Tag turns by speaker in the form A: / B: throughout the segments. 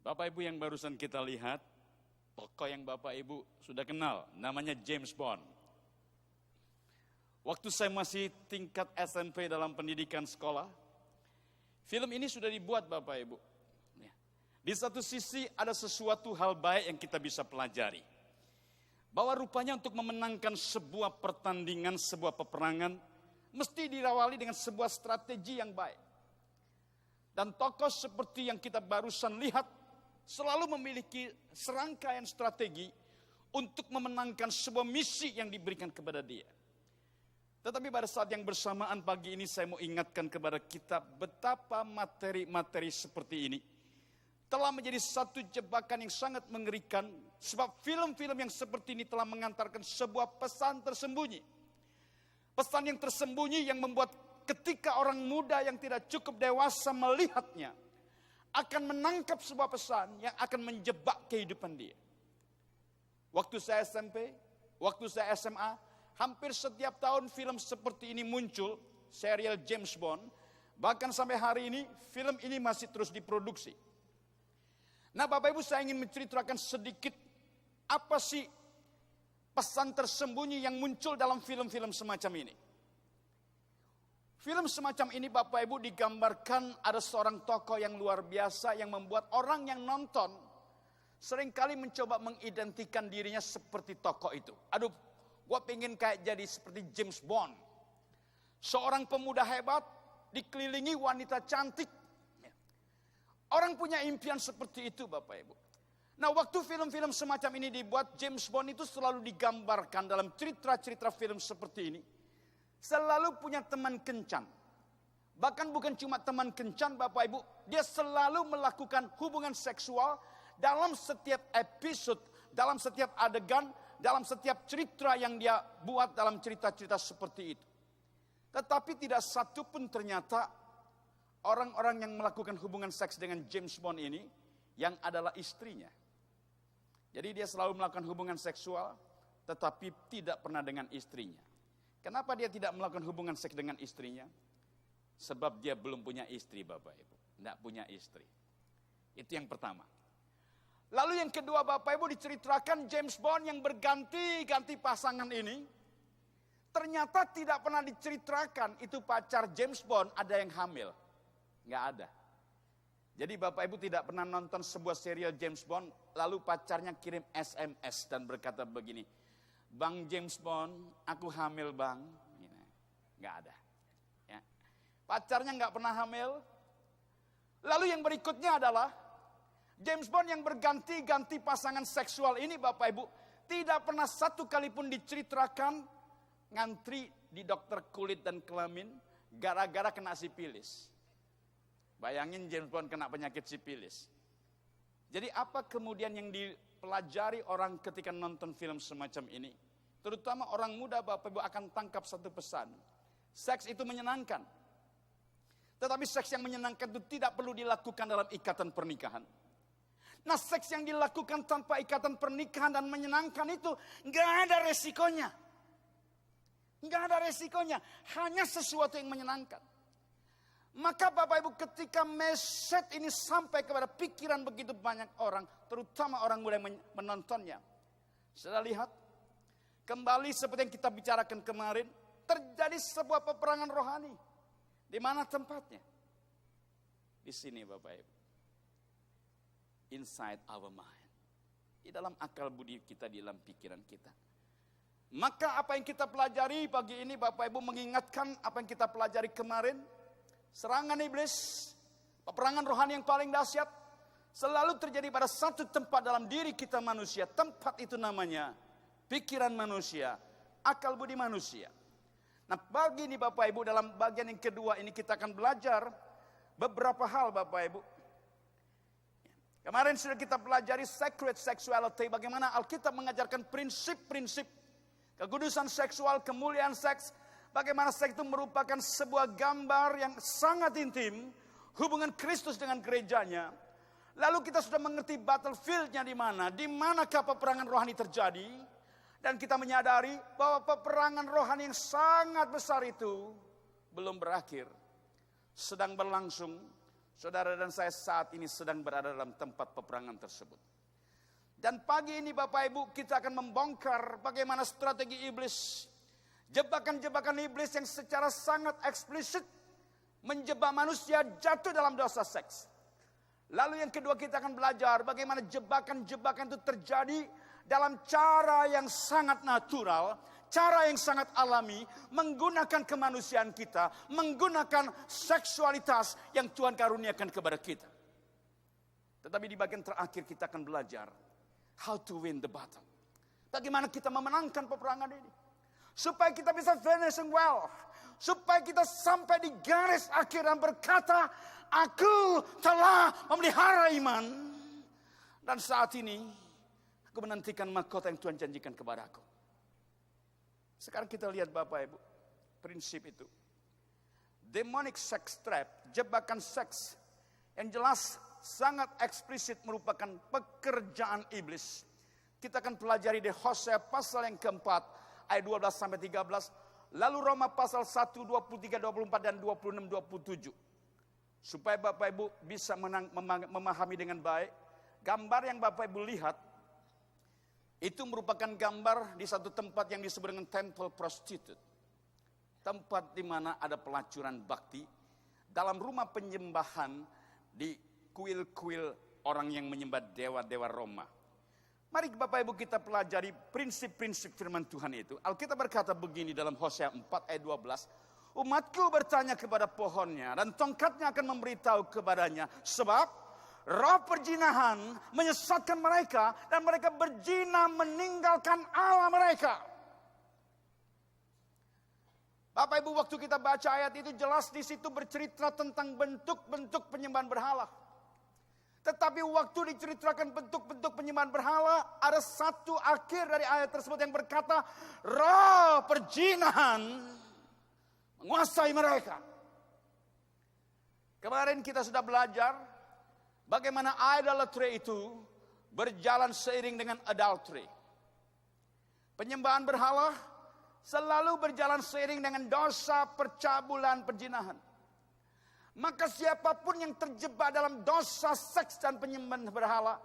A: Bapak Ibu yang barusan kita lihat, tokoh yang Bapak Ibu sudah kenal, namanya James Bond. Waktu saya masih tingkat SMP dalam pendidikan sekolah, film ini sudah dibuat Bapak Ibu. Di satu sisi ada sesuatu hal baik yang kita bisa pelajari. Bahwa rupanya untuk memenangkan sebuah pertandingan, sebuah peperangan, mesti diawali dengan sebuah strategi yang baik. Dan tokoh seperti yang kita barusan lihat, selalu memiliki serangkaian strategi untuk memenangkan sebuah misi yang diberikan kepada dia. Tetapi pada saat yang bersamaan pagi ini saya mau ingatkan kepada kita betapa materi-materi seperti ini telah menjadi satu jebakan yang sangat mengerikan. Sebab film-film yang seperti ini telah mengantarkan sebuah pesan tersembunyi. Pesan yang tersembunyi yang membuat ketika orang muda yang tidak cukup dewasa melihatnya, akan menangkap sebuah pesan yang akan menjebak kehidupan dia. Waktu saya SMP, waktu saya SMA, hampir setiap tahun film seperti ini muncul, serial James Bond. Bahkan sampai hari ini, film ini masih terus diproduksi. Nah Bapak Ibu, saya ingin menceritakan sedikit apa sih pesan tersembunyi yang muncul dalam film-film semacam ini. Film semacam ini Bapak Ibu digambarkan ada seorang tokoh yang luar biasa yang membuat orang yang nonton seringkali mencoba mengidentikan dirinya seperti tokoh itu. Aduh, gua pengen kayak jadi seperti James Bond. Seorang pemuda hebat dikelilingi wanita cantik. Orang punya impian seperti itu Bapak Ibu. Nah waktu film-film semacam ini dibuat, James Bond itu selalu digambarkan dalam cerita-cerita film seperti ini. Selalu punya teman kencan. Bahkan bukan cuma teman kencan Bapak Ibu. Dia selalu melakukan hubungan seksual dalam setiap episode, dalam setiap adegan, dalam setiap cerita yang dia buat dalam cerita-cerita seperti itu. Tetapi tidak satu pun ternyata orang-orang yang melakukan hubungan seks dengan James Bond ini yang adalah istrinya. Jadi dia selalu melakukan hubungan seksual tetapi tidak pernah dengan istrinya. Kenapa dia tidak melakukan hubungan seks dengan istrinya? Sebab dia belum punya istri Bapak Ibu. Tidak punya istri. Itu yang pertama. Lalu yang kedua Bapak Ibu diceritakan James Bond yang berganti-ganti pasangan ini. Ternyata tidak pernah diceritakan itu pacar James Bond ada yang hamil. Nggak ada. Jadi Bapak Ibu tidak pernah nonton sebuah serial James Bond lalu pacarnya kirim SMS dan berkata begini, Bang James Bond, aku hamil bang. Nggak ada. Ya. Pacarnya nggak pernah hamil. Lalu yang berikutnya adalah James Bond yang berganti-ganti pasangan seksual ini Bapak Ibu tidak pernah satu kali pun diceritakan ngantri di dokter kulit dan kelamin gara-gara kena sipilis. Bayangin James Bond kena penyakit sipilis. Jadi apa kemudian yang dipelajari orang ketika nonton film semacam ini? Terutama orang muda Bapak Ibu akan tangkap satu pesan. Seks itu menyenangkan. Tetapi seks yang menyenangkan itu tidak perlu dilakukan dalam ikatan pernikahan. Nah seks yang dilakukan tanpa ikatan pernikahan dan menyenangkan itu nggak ada resikonya. Nggak ada resikonya. Hanya sesuatu yang menyenangkan. Maka Bapak Ibu ketika message ini sampai kepada pikiran begitu banyak orang, terutama orang muda yang menontonnya. Sudah lihat, kembali seperti yang kita bicarakan kemarin, terjadi sebuah peperangan rohani. Di mana tempatnya? Di sini Bapak Ibu. Inside our mind. Di dalam akal budi kita, di dalam pikiran kita. Maka apa yang kita pelajari pagi ini Bapak Ibu mengingatkan apa yang kita pelajari kemarin. Serangan iblis, peperangan rohani yang paling dahsyat selalu terjadi pada satu tempat dalam diri kita manusia. Tempat itu namanya pikiran manusia, akal budi manusia. Nah bagi ini Bapak Ibu dalam bagian yang kedua ini kita akan belajar beberapa hal Bapak Ibu. Kemarin sudah kita pelajari sacred sexuality, bagaimana Alkitab mengajarkan prinsip-prinsip kekudusan seksual, kemuliaan seks. Bagaimana seks itu merupakan sebuah gambar yang sangat intim. Hubungan Kristus dengan gerejanya. Lalu kita sudah mengerti battlefield-nya di mana. Di manakah peperangan rohani terjadi. Dan kita menyadari bahwa peperangan rohani yang sangat besar itu belum berakhir. Sedang berlangsung. Saudara dan saya saat ini sedang berada dalam tempat peperangan tersebut. Dan pagi ini Bapak Ibu kita akan membongkar bagaimana strategi iblis. Jebakan-jebakan iblis yang secara sangat eksplisit menjebak manusia jatuh dalam dosa seks. Lalu yang kedua kita akan belajar bagaimana jebakan-jebakan itu terjadi dalam cara yang sangat natural, cara yang sangat alami, menggunakan kemanusiaan kita, menggunakan seksualitas yang Tuhan karuniakan kepada kita. Tetapi di bagian terakhir kita akan belajar how to win the battle. Bagaimana kita memenangkan peperangan ini. Supaya kita bisa finishing well. Supaya kita sampai di garis akhir dan berkata, aku telah memelihara iman. Dan saat ini, aku menantikan mahkota yang Tuhan janjikan kepada aku. Sekarang kita lihat Bapak Ibu, prinsip itu. Demonic sex trap, jebakan seks, yang jelas sangat eksplisit merupakan pekerjaan iblis. Kita akan pelajari di Hosea pasal yang keempat, ayat 12 sampai 13. Lalu Roma pasal 1, 23, 24 dan 26, 27. Supaya Bapak Ibu bisa memahami dengan baik. Gambar yang Bapak Ibu lihat, itu merupakan gambar di satu tempat yang disebut dengan temple prostitute. Tempat di mana ada pelacuran bakti. Dalam rumah penyembahan di kuil-kuil orang yang menyembah dewa-dewa Roma. Mari Bapak Ibu kita pelajari prinsip-prinsip firman Tuhan itu. Alkitab berkata begini dalam Hosea 4 ayat 12. Umatku bertanya kepada pohonnya dan tongkatnya akan memberitahu kepadanya. Sebab roh perjinahan menyesatkan mereka dan mereka berzina meninggalkan Allah mereka. Bapak Ibu waktu kita baca ayat itu jelas di situ bercerita tentang bentuk-bentuk penyembahan berhala. Tetapi waktu diceritakan bentuk-bentuk penyembahan berhala, ada satu akhir dari ayat tersebut yang berkata, roh perjinahan menguasai mereka. Kemarin kita sudah belajar bagaimana idolatry itu berjalan seiring dengan adultery. Penyembahan berhala selalu berjalan seiring dengan dosa percabulan perjinahan. Maka siapapun yang terjebak dalam dosa seks dan penyembahan berhala,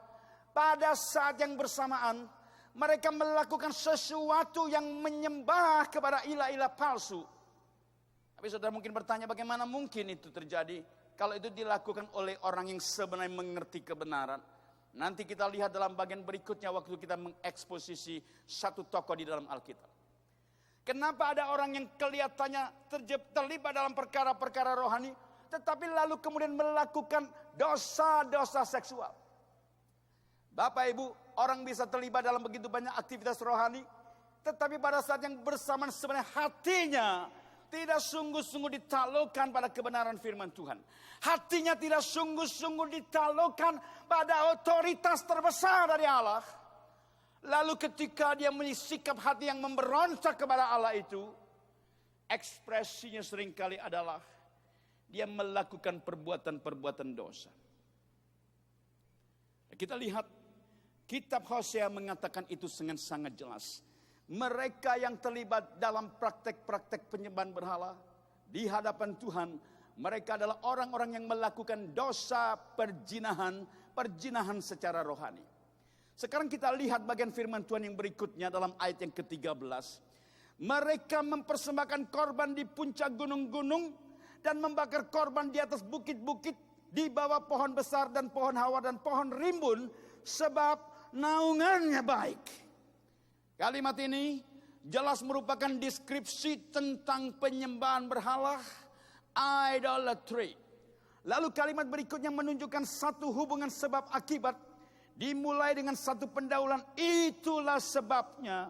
A: pada saat yang bersamaan mereka melakukan sesuatu yang menyembah kepada ilah-ilah palsu. Tapi saudara mungkin bertanya, bagaimana mungkin itu terjadi kalau itu dilakukan oleh orang yang sebenarnya mengerti kebenaran? Nanti kita lihat dalam bagian berikutnya waktu kita mengeksposisi satu tokoh di dalam Alkitab. Kenapa ada orang yang kelihatannya terlibat dalam perkara-perkara rohani, tetapi lalu kemudian melakukan dosa-dosa seksual? Bapak Ibu, orang bisa terlibat dalam begitu banyak aktivitas rohani, tetapi pada saat yang bersamaan sebenarnya hatinya tidak sungguh-sungguh ditaklukkan pada kebenaran firman Tuhan. Hatinya tidak sungguh-sungguh ditaklukkan pada otoritas terbesar dari Allah. Lalu ketika dia bersikap hati yang memberontak kepada Allah itu, ekspresinya seringkali adalah dia melakukan perbuatan-perbuatan dosa. Kita lihat kitab Hosea mengatakan itu dengan sangat jelas. Mereka yang terlibat dalam praktek-praktek penyembahan berhala di hadapan Tuhan, mereka adalah orang-orang yang melakukan dosa perjinahan secara rohani. Sekarang kita lihat bagian firman Tuhan yang berikutnya dalam ayat yang ke-13. Mereka mempersembahkan korban di puncak gunung-gunung dan membakar korban di atas bukit-bukit, di bawah pohon besar dan pohon hawa dan pohon rimbun, sebab naungannya baik. Kalimat ini jelas merupakan deskripsi tentang penyembahan berhala, idolatry. Lalu kalimat berikutnya menunjukkan satu hubungan sebab akibat, dimulai dengan satu pendahuluan. Itulah sebabnya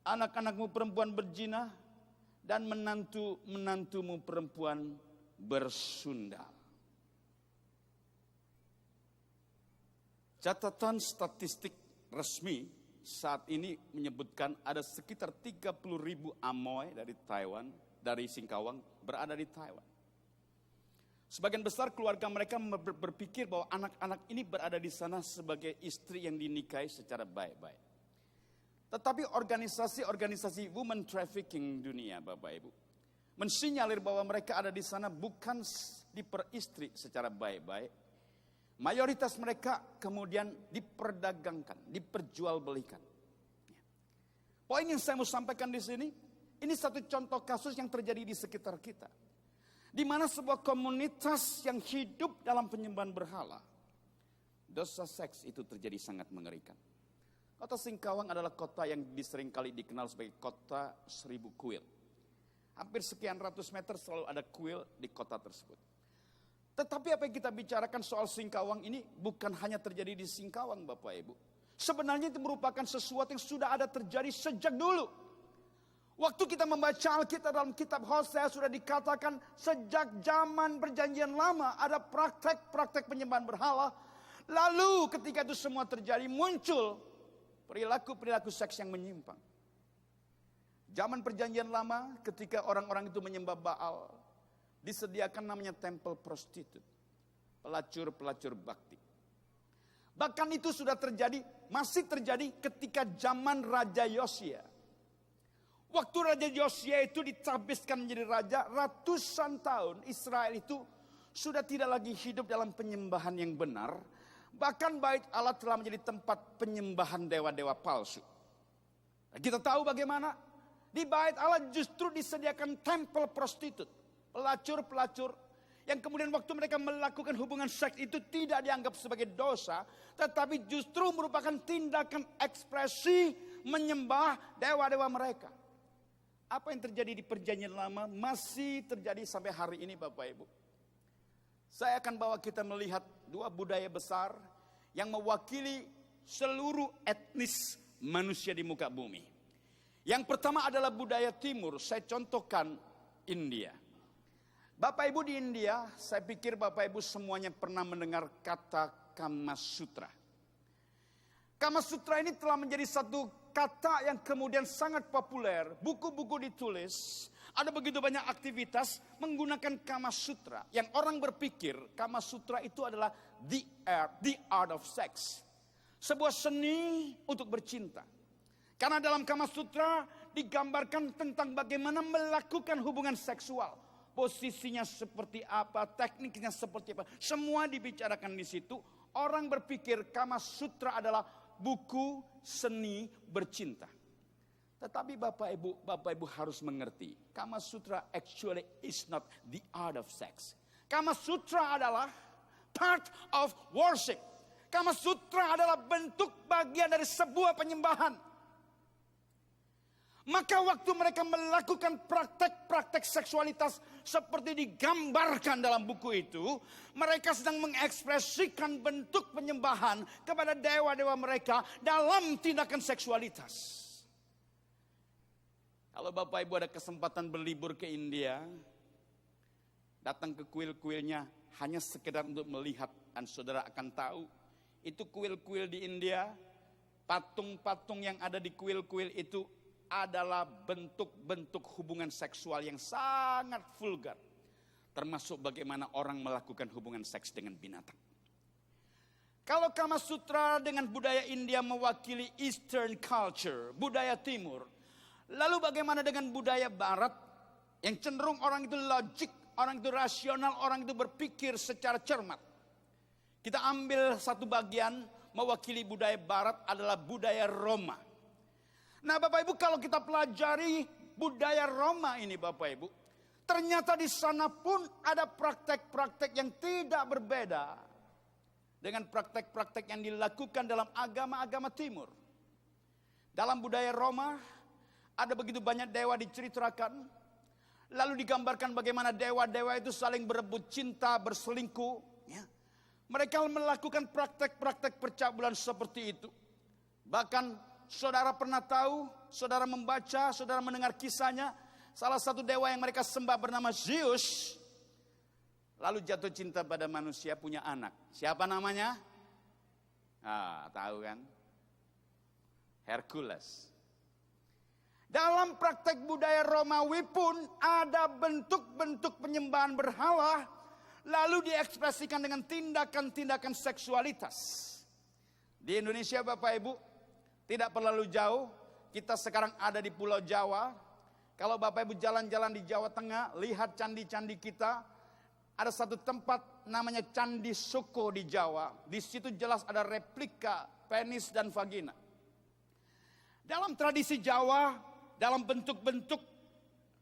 A: anak-anakmu perempuan berzina dan menantumu perempuan bersundal. Catatan statistik resmi saat ini menyebutkan ada sekitar 30.000 Amoy dari Taiwan, dari Singkawang berada di Taiwan. Sebagian besar keluarga mereka berpikir bahwa anak-anak ini berada di sana sebagai istri yang dinikahi secara baik-baik. Tetapi organisasi women trafficking dunia, Bapak Ibu, mensinyalir bahwa mereka ada di sana bukan diperistri secara baik-baik. Mayoritas mereka kemudian diperdagangkan, diperjualbelikan. Poin yang saya mau sampaikan di sini, ini satu contoh kasus yang terjadi di sekitar kita. Di mana sebuah komunitas yang hidup dalam penyembahan berhala, dosa seks itu terjadi sangat mengerikan. Kota Singkawang adalah kota yang seringkali dikenal sebagai kota 1000 kuil. Hampir sekian ratus meter selalu ada kuil di kota tersebut. Tetapi apa yang kita bicarakan soal Singkawang ini bukan hanya terjadi di Singkawang, Bapak Ibu. Sebenarnya itu merupakan sesuatu yang sudah ada terjadi sejak dulu. Waktu kita membaca Alkitab dalam kitab Hosea sudah dikatakan sejak zaman perjanjian lama ada praktek-praktek penyembahan berhala. Lalu ketika itu semua terjadi muncul perilaku-perilaku seks yang menyimpang. Zaman perjanjian lama ketika orang-orang itu menyembah Baal, disediakan namanya tempel prostitut, pelacur-pelacur bakti. Bahkan itu sudah terjadi, masih terjadi ketika zaman Raja Yosia. Waktu Raja Yosia itu ditabiskan menjadi raja, ratusan tahun Israel itu sudah tidak lagi hidup dalam penyembahan yang benar. Bahkan bait Allah telah menjadi tempat penyembahan dewa-dewa palsu. Nah, kita tahu bagaimana di bait Allah justru disediakan tempel prostitut, pelacur-pelacur yang kemudian waktu mereka melakukan hubungan seks itu tidak dianggap sebagai dosa, tetapi justru merupakan tindakan ekspresi menyembah dewa-dewa mereka. Apa yang terjadi di perjanjian lama masih terjadi sampai hari ini, Bapak Ibu. Saya akan bawa kita melihat dua budaya besar yang mewakili seluruh etnis manusia di muka bumi. Yang pertama adalah budaya timur, saya contohkan India. Bapak Ibu di India, saya pikir Bapak Ibu semuanya pernah mendengar kata Kama Sutra. Kama Sutra ini telah menjadi satu kata yang kemudian sangat populer. Buku-buku ditulis, ada begitu banyak aktivitas menggunakan Kama Sutra. Yang orang berpikir Kama Sutra itu adalah the art of sex. Sebuah seni untuk bercinta. Karena dalam Kama Sutra digambarkan tentang bagaimana melakukan hubungan seksual. Posisinya seperti apa, tekniknya seperti apa. Semua dibicarakan di situ. Orang berpikir Kama Sutra adalah buku seni bercinta. Tetapi Bapak Ibu harus mengerti. Kama Sutra actually is not the art of sex. Kama Sutra adalah part of worship. Kama Sutra adalah bentuk bagian dari sebuah penyembahan. Maka waktu mereka melakukan praktek-praktek seksualitas seperti digambarkan dalam buku itu, mereka sedang mengekspresikan bentuk penyembahan kepada dewa-dewa mereka dalam tindakan seksualitas. Kalau Bapak Ibu ada kesempatan berlibur ke India, datang ke kuil-kuilnya hanya sekedar untuk melihat, dan saudara akan tahu, itu kuil-kuil di India, patung-patung yang ada di kuil-kuil itu adalah bentuk-bentuk hubungan seksual yang sangat vulgar. Termasuk bagaimana orang melakukan hubungan seks dengan binatang. Kalau Kama Sutra dengan budaya India mewakili Eastern culture, budaya timur. Lalu bagaimana dengan budaya barat yang cenderung orang itu logik, orang itu rasional, orang itu berpikir secara cermat. Kita ambil satu bagian mewakili budaya barat adalah budaya Roma. Nah Bapak Ibu, kalau kita pelajari budaya Roma ini Bapak Ibu, ternyata di sana pun ada praktek-praktek yang tidak berbeda dengan praktek-praktek yang dilakukan dalam agama-agama timur. Dalam budaya Roma ada begitu banyak dewa diceritakan, lalu digambarkan bagaimana dewa-dewa itu saling berebut cinta, berselingkuh. Ya. Mereka melakukan praktek-praktek percabulan seperti itu. Bahkan saudara pernah tahu, saudara membaca, saudara mendengar kisahnya. Salah satu dewa yang mereka sembah bernama Zeus. Lalu jatuh cinta pada manusia, punya anak. Siapa namanya? Tahu kan? Hercules. Dalam praktek budaya Romawi pun ada bentuk-bentuk penyembahan berhala. Lalu diekspresikan dengan tindakan-tindakan seksualitas. Di Indonesia Bapak Ibu, tidak terlalu jauh, kita sekarang ada di Pulau Jawa. Kalau Bapak Ibu jalan-jalan di Jawa Tengah, lihat candi-candi kita, ada satu tempat namanya Candi Soko di Jawa. Di situ jelas ada replika penis dan vagina. Dalam tradisi Jawa, dalam bentuk-bentuk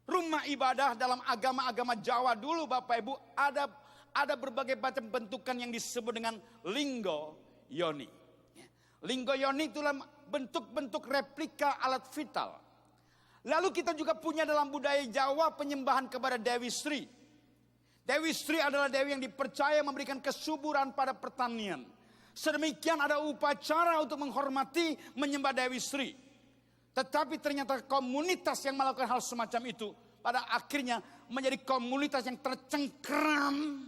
A: rumah ibadah dalam agama-agama Jawa dulu Bapak Ibu, ada berbagai macam bentukan yang disebut dengan linggo yoni. Linggo yoni itulah bentuk-bentuk replika alat vital. Lalu kita juga punya dalam budaya Jawa penyembahan kepada Dewi Sri. Dewi Sri adalah dewi yang dipercaya memberikan kesuburan pada pertanian. Sedemikian ada upacara untuk menghormati menyembah Dewi Sri. Tetapi ternyata komunitas yang melakukan hal semacam itu pada akhirnya menjadi komunitas yang tercengkeram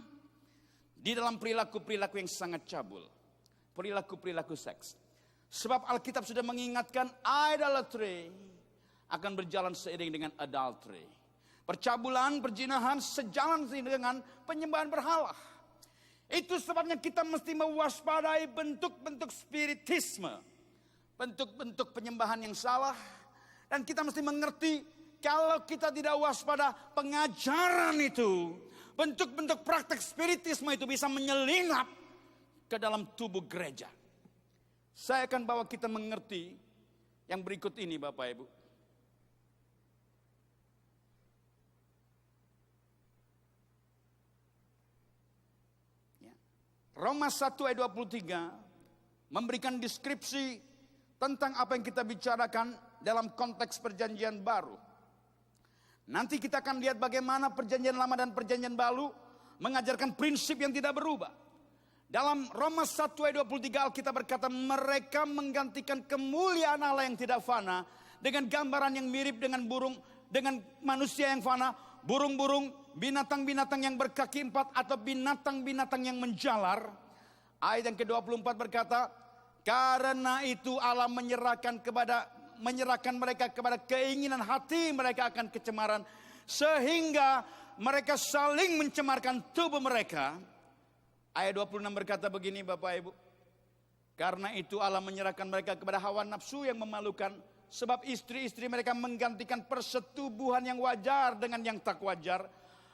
A: di dalam perilaku-perilaku yang sangat cabul. Perilaku-perilaku seks. Sebab Alkitab sudah mengingatkan idolatry akan berjalan seiring dengan adultery. Percabulan, perjinahan sejalan dengan penyembahan berhala. Itu sebabnya kita mesti mewaspadai bentuk-bentuk spiritisme. Bentuk-bentuk penyembahan yang salah. Dan kita mesti mengerti kalau kita tidak waspada pengajaran itu. Bentuk-bentuk praktek spiritisme itu bisa menyelinap ke dalam tubuh gereja. Saya akan bawa kita mengerti yang berikut ini Bapak Ibu. Roma 1 ayat 23 memberikan deskripsi tentang apa yang kita bicarakan dalam konteks perjanjian baru. Nanti kita akan lihat bagaimana perjanjian lama dan perjanjian baru mengajarkan prinsip yang tidak berubah. Dalam Roma 1 ayat 23 Alkitab berkata mereka menggantikan kemuliaan Allah yang tidak fana dengan gambaran yang mirip dengan burung, dengan manusia yang fana, burung-burung, binatang-binatang yang berkaki empat atau binatang-binatang yang menjalar. Ayat yang ke-24 berkata, karena itu Allah menyerahkan mereka kepada keinginan hati mereka akan kecemaran, sehingga mereka saling mencemarkan tubuh mereka. Ayat 26 berkata begini Bapak Ibu, karena itu Allah menyerahkan mereka kepada hawa nafsu yang memalukan, sebab istri-istri mereka menggantikan persetubuhan yang wajar dengan yang tak wajar.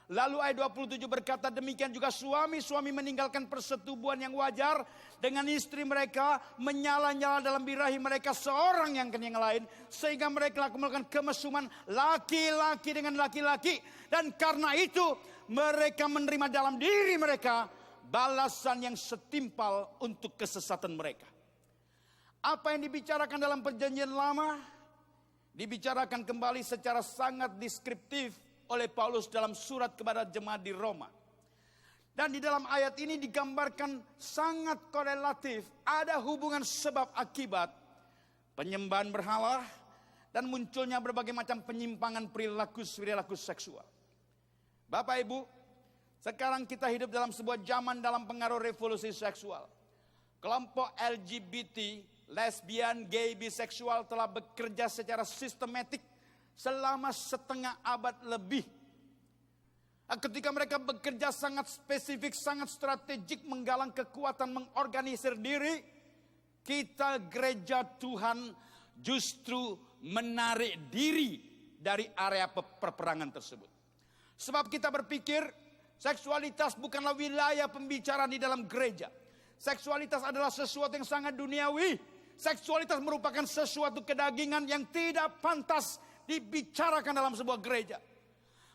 A: Lalu ayat 27 berkata demikian juga suami-suami meninggalkan persetubuhan yang wajar dengan istri mereka, menyala-nyala dalam birahi mereka seorang yang lain, sehingga mereka melakukan kemesuman laki-laki dengan laki-laki. Dan karena itu mereka menerima dalam diri mereka balasan yang setimpal untuk kesesatan mereka. Apa yang dibicarakan dalam perjanjian lama dibicarakan kembali secara sangat deskriptif oleh Paulus dalam surat kepada jemaat di Roma. Dan di dalam ayat ini digambarkan sangat korelatif. Ada hubungan sebab akibat penyembahan berhala dan munculnya berbagai macam penyimpangan perilaku seksual. Bapak Ibu, sekarang kita hidup dalam sebuah zaman dalam pengaruh revolusi seksual. Kelompok LGBT, lesbian, gay, biseksual telah bekerja secara sistematik selama setengah abad lebih. Ketika mereka bekerja sangat spesifik, sangat strategik, menggalang kekuatan, mengorganisir diri, kita gereja Tuhan justru menarik diri dari area peperangan tersebut. Sebab kita berpikir seksualitas bukanlah wilayah pembicaraan di dalam gereja. Seksualitas adalah sesuatu yang sangat duniawi. Seksualitas merupakan sesuatu kedagingan yang tidak pantas dibicarakan dalam sebuah gereja.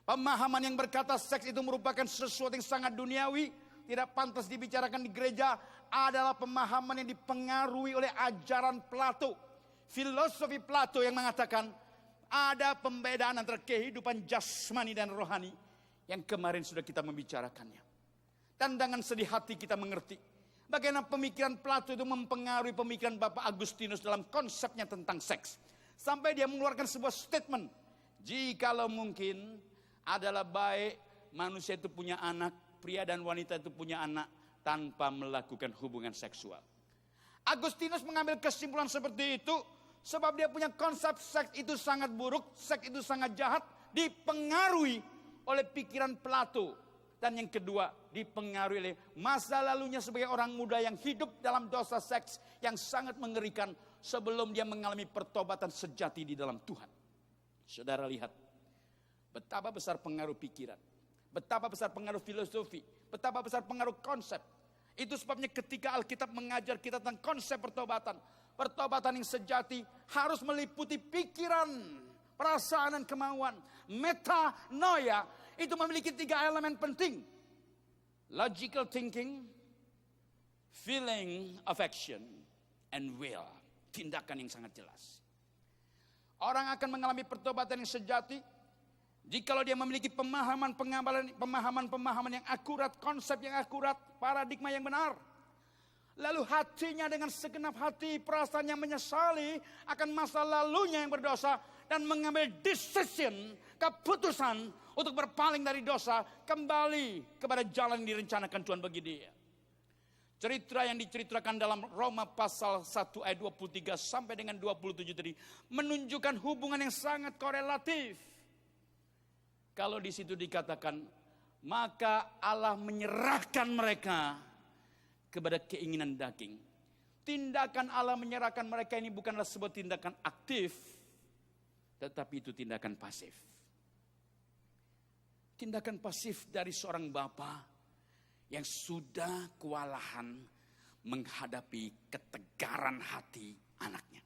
A: Pemahaman yang berkata seks itu merupakan sesuatu yang sangat duniawi, tidak pantas dibicarakan di gereja, adalah pemahaman yang dipengaruhi oleh ajaran Plato. Filosofi Plato yang mengatakan ada pembedaan antara kehidupan jasmani dan rohani yang kemarin sudah kita membicarakannya. Dan dengan sedih hati kita mengerti bagaimana pemikiran Plato itu mempengaruhi pemikiran Bapak Agustinus dalam konsepnya tentang seks. Sampai dia mengeluarkan sebuah statement, jikalau mungkin adalah baik manusia itu punya anak, pria dan wanita itu punya anak tanpa melakukan hubungan seksual. Agustinus mengambil kesimpulan seperti itu sebab dia punya konsep seks itu sangat buruk, seks itu sangat jahat, dipengaruhi oleh pikiran Plato. Dan yang kedua, dipengaruhi oleh masa lalunya sebagai orang muda yang hidup dalam dosa seks yang sangat mengerikan sebelum dia mengalami pertobatan sejati di dalam Tuhan. Saudara lihat betapa besar pengaruh pikiran, Betapa besar pengaruh filosofi, betapa besar pengaruh konsep. Itu sebabnya ketika Alkitab mengajar kita tentang konsep pertobatan, pertobatan yang sejati harus meliputi pikiran, perasaan dan kemauan. Metanoia itu memiliki 3 elemen penting. Logical thinking, feeling of action, and will. Tindakan yang sangat jelas. Orang akan mengalami pertobatan yang sejati jikalau dia memiliki pemahaman yang akurat, konsep yang akurat, paradigma yang benar. Lalu hatinya dengan segenap hati, perasaan yang menyesali akan masa lalunya yang berdosa dan mengambil decision, keputusan untuk berpaling dari dosa, kembali kepada jalan yang direncanakan Tuhan bagi dia. Cerita yang diceritakan dalam Roma pasal 1 ayat 23 sampai dengan 27 tadi menunjukkan hubungan yang sangat korelatif. Kalau di situ dikatakan, maka Allah menyerahkan mereka kepada keinginan daging. Tindakan Allah menyerahkan mereka ini bukanlah sebuah tindakan aktif, tetapi itu tindakan pasif. Tindakan pasif dari seorang bapa yang sudah kewalahan menghadapi ketegaran hati anaknya.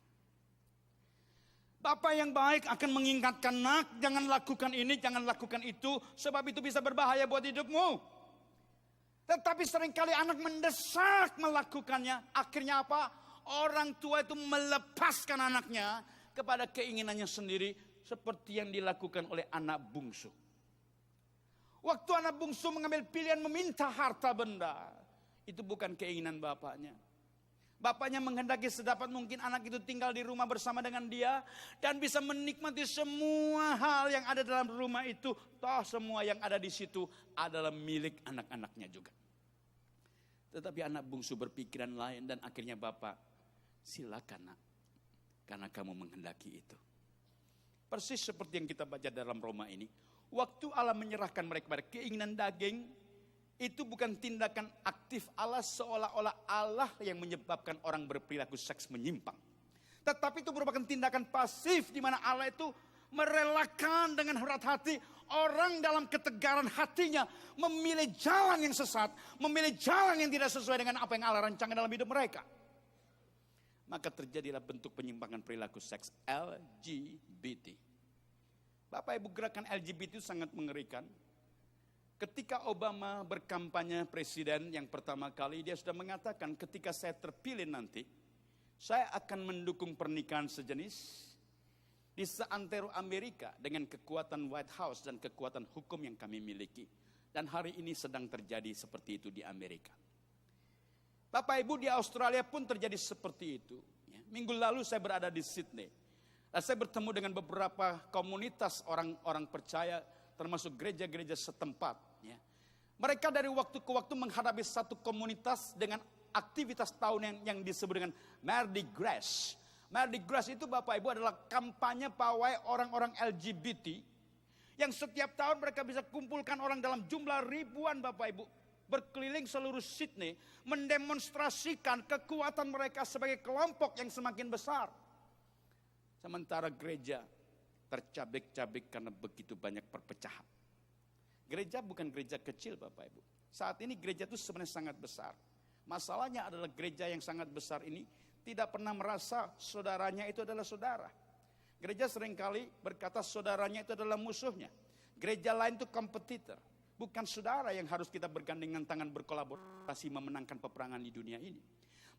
A: Bapak yang baik akan mengingatkan, nak, jangan lakukan ini, jangan lakukan itu, sebab itu bisa berbahaya buat hidupmu. Tetapi seringkali anak mendesak melakukannya. Akhirnya apa? Orang tua itu melepaskan anaknya kepada keinginannya sendiri, seperti yang dilakukan oleh anak bungsu. Waktu anak bungsu mengambil pilihan meminta harta benda, itu bukan keinginan bapaknya. Bapaknya menghendaki sedapat mungkin anak itu tinggal di rumah bersama dengan dia dan bisa menikmati semua hal yang ada dalam rumah itu. Toh semua yang ada di situ adalah milik anak-anaknya juga. Tetapi anak bungsu berpikiran lain dan akhirnya bapak, silakan nak, karena kamu menghendaki itu. Persis seperti yang kita baca dalam Roma ini. Waktu Allah menyerahkan mereka kepada keinginan daging, itu bukan tindakan aktif Allah seolah-olah Allah yang menyebabkan orang berperilaku seks menyimpang. Tetapi itu merupakan tindakan pasif di mana Allah itu merelakan dengan berat hati orang dalam ketegaran hatinya memilih jalan yang sesat, memilih jalan yang tidak sesuai dengan apa yang Allah rancangkan dalam hidup mereka. Maka terjadilah bentuk penyimpangan perilaku seks LGBT. Bapak Ibu, gerakan LGBT itu sangat mengerikan. Ketika Obama berkampanye presiden yang pertama kali, dia sudah mengatakan ketika saya terpilih nanti, saya akan mendukung pernikahan sejenis di seantero Amerika dengan kekuatan White House dan kekuatan hukum yang kami miliki. Dan hari ini sedang terjadi seperti itu di Amerika. Bapak Ibu, di Australia pun terjadi seperti itu. Minggu lalu saya berada di Sydney. Dan saya bertemu dengan beberapa komunitas orang-orang percaya, termasuk gereja-gereja setempat. Mereka dari waktu ke waktu menghadapi satu komunitas dengan aktivitas tahunan yang disebut dengan Mardi Gras. Mardi Gras itu Bapak Ibu adalah kampanye pawai orang-orang LGBT yang setiap tahun mereka bisa kumpulkan orang dalam jumlah ribuan Bapak Ibu, berkeliling seluruh Sydney mendemonstrasikan kekuatan mereka sebagai kelompok yang semakin besar. Sementara gereja tercabik-cabik karena begitu banyak perpecahan. Gereja bukan gereja kecil Bapak Ibu. Saat ini gereja itu sebenarnya sangat besar. Masalahnya adalah gereja yang sangat besar ini tidak pernah merasa saudaranya itu adalah saudara. Gereja seringkali berkata saudaranya itu adalah musuhnya. Gereja lain itu kompetitor. Bukan saudara yang harus kita bergandengan tangan berkolaborasi memenangkan peperangan di dunia ini.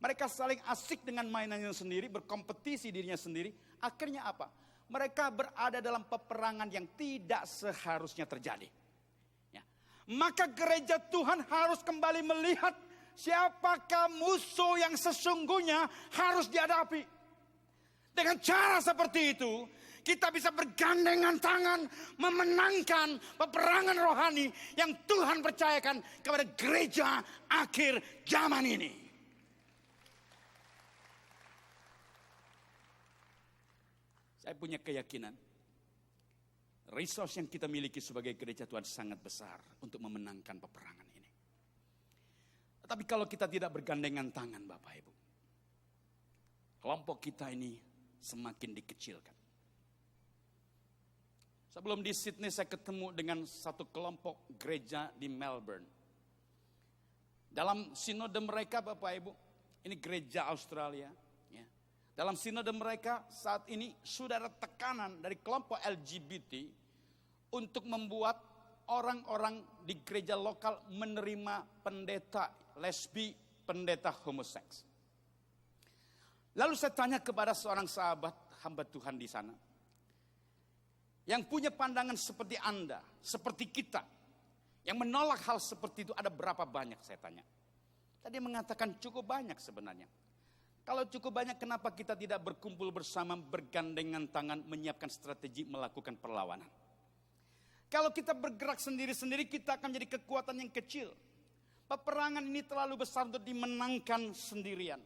A: Mereka saling asik dengan mainannya sendiri, berkompetisi dirinya sendiri. Akhirnya apa? Mereka berada dalam peperangan yang tidak seharusnya terjadi. Maka gereja Tuhan harus kembali melihat siapakah musuh yang sesungguhnya harus dihadapi. Dengan cara seperti itu, kita bisa bergandengan tangan memenangkan peperangan rohani yang Tuhan percayakan kepada gereja akhir zaman ini. Saya punya keyakinan resource yang kita miliki sebagai gereja Tuhan sangat besar untuk memenangkan peperangan ini. Tapi kalau kita tidak bergandengan tangan Bapak Ibu, kelompok kita ini semakin dikecilkan. Sebelum di Sydney saya ketemu dengan satu kelompok gereja di Melbourne. Dalam sinode mereka Bapak Ibu, ini gereja Australia. Ya. Dalam sinode mereka saat ini sudah ada tekanan dari kelompok LGBT untuk membuat orang-orang di gereja lokal menerima pendeta lesbi, pendeta homoseks. Lalu saya tanya kepada seorang sahabat hamba Tuhan di sana, yang punya pandangan seperti Anda, seperti kita, yang menolak hal seperti itu ada berapa banyak saya tanya. Tadi mengatakan cukup banyak sebenarnya. Kalau cukup banyak kenapa kita tidak berkumpul bersama, bergandengan tangan, menyiapkan strategi melakukan perlawanan. Kalau kita bergerak sendiri-sendiri kita akan jadi kekuatan yang kecil. Peperangan ini terlalu besar untuk dimenangkan sendirian.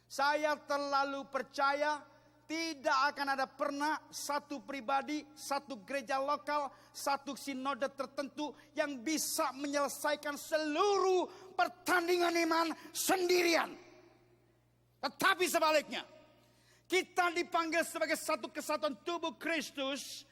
A: Saya terlalu percaya tidak akan ada pernah satu pribadi, satu gereja lokal, satu sinode tertentu yang bisa menyelesaikan seluruh pertandingan iman sendirian. Tetapi sebaliknya, kita dipanggil sebagai satu kesatuan tubuh Kristus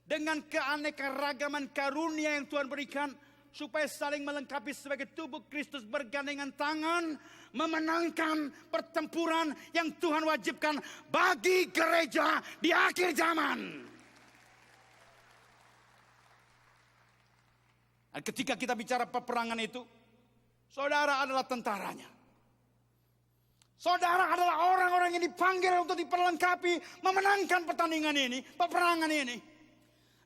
A: dengan keanekaragaman karunia yang Tuhan berikan, supaya saling melengkapi sebagai tubuh Kristus bergandengan tangan memenangkan pertempuran yang Tuhan wajibkan bagi gereja di akhir zaman. Dan ketika kita bicara peperangan itu, saudara adalah tentaranya. Saudara adalah orang-orang yang dipanggil untuk diperlengkapi memenangkan pertandingan ini, peperangan ini.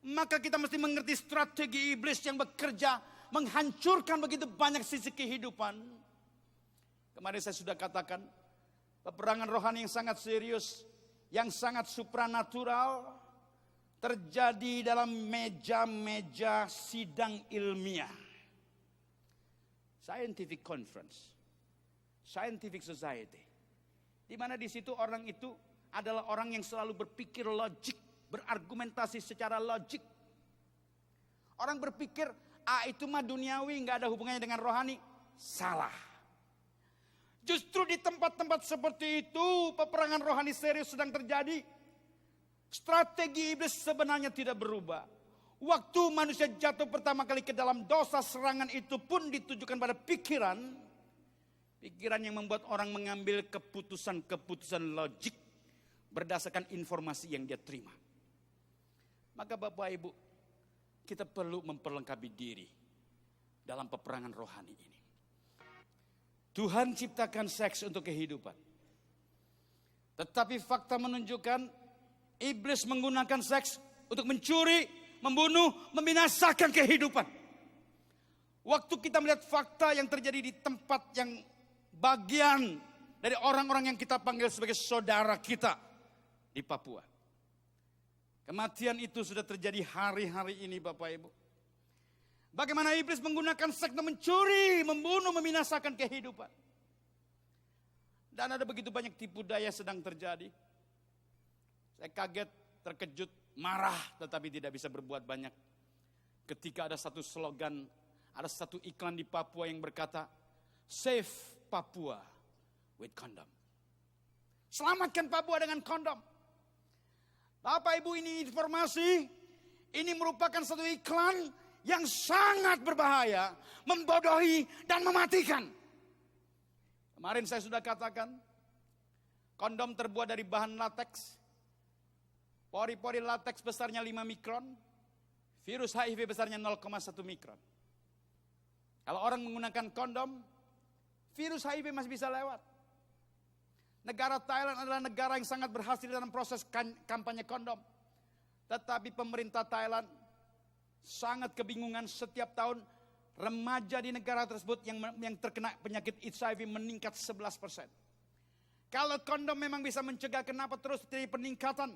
A: Maka kita mesti mengerti strategi iblis yang bekerja menghancurkan begitu banyak sisi kehidupan. Kemarin saya sudah katakan, peperangan rohani yang sangat serius, yang sangat supranatural, terjadi dalam meja-meja sidang ilmiah. Scientific conference, scientific society. Di mana di situ orang itu adalah orang yang selalu berpikir logik, berargumentasi secara logik. Orang berpikir, itu mah duniawi, nggak ada hubungannya dengan rohani. Salah. Justru di tempat-tempat seperti itu, peperangan rohani serius sedang terjadi. Strategi iblis sebenarnya tidak berubah. Waktu manusia jatuh pertama kali ke dalam dosa, serangan itu pun ditujukan pada pikiran. Pikiran yang membuat orang mengambil keputusan-keputusan logik berdasarkan informasi yang dia terima. Maka Bapak Ibu, kita perlu memperlengkapi diri dalam peperangan rohani ini. Tuhan ciptakan seks untuk kehidupan. Tetapi fakta menunjukkan iblis menggunakan seks untuk mencuri, membunuh, membinasakan kehidupan. Waktu kita melihat fakta yang terjadi di tempat yang bagian dari orang-orang yang kita panggil sebagai saudara kita di Papua. Kematian itu sudah terjadi hari-hari ini Bapak Ibu. Bagaimana iblis menggunakan seks untuk mencuri, membunuh, membinasakan kehidupan. Dan ada begitu banyak tipu daya sedang terjadi. Saya kaget, terkejut, marah tetapi tidak bisa berbuat banyak. Ketika ada satu slogan, ada satu iklan di Papua yang berkata, Save Papua with condom. Selamatkan Papua dengan kondom. Bapak Ibu, ini informasi, ini merupakan satu iklan yang sangat berbahaya, membodohi dan mematikan. Kemarin saya sudah katakan, kondom terbuat dari bahan lateks, pori-pori lateks besarnya 5 mikron, virus HIV besarnya 0,1 mikron. Kalau orang menggunakan kondom, virus HIV masih bisa lewat. Negara Thailand adalah negara yang sangat berhasil dalam proses kampanye kondom. Tetapi pemerintah Thailand sangat kebingungan. Setiap tahun remaja di negara tersebut yang terkena penyakit HIV meningkat 11%. Kalau kondom memang bisa mencegah, kenapa terus terjadi peningkatan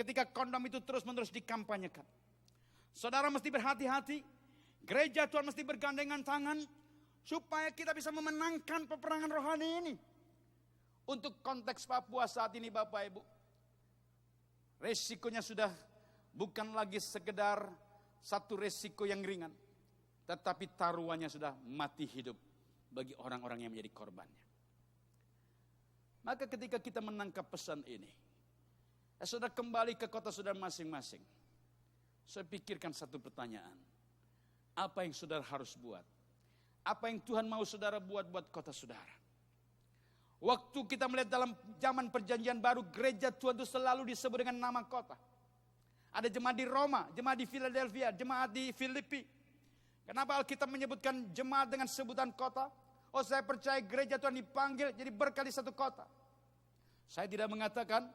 A: ketika kondom itu terus-menerus dikampanyekan? Saudara mesti berhati-hati. Gereja Tuhan mesti bergandengan tangan supaya kita bisa memenangkan peperangan rohani ini. Untuk konteks Papua saat ini Bapak Ibu, resikonya sudah bukan lagi sekedar satu resiko yang ringan, tetapi taruhannya sudah mati hidup bagi orang-orang yang menjadi korbannya. Maka ketika kita menangkap pesan ini, saudara kembali ke kota saudara masing-masing. Saya pikirkan satu pertanyaan. Apa yang saudara harus buat? Apa yang Tuhan mau saudara buat kota saudara? Waktu kita melihat dalam zaman perjanjian baru, gereja Tuhan itu selalu disebut dengan nama kota. Ada jemaat di Roma, jemaat di Philadelphia, jemaat di Filipi. Kenapa Alkitab menyebutkan jemaat dengan sebutan kota? Oh, saya percaya gereja Tuhan dipanggil jadi berkat di satu kota. Saya tidak mengatakan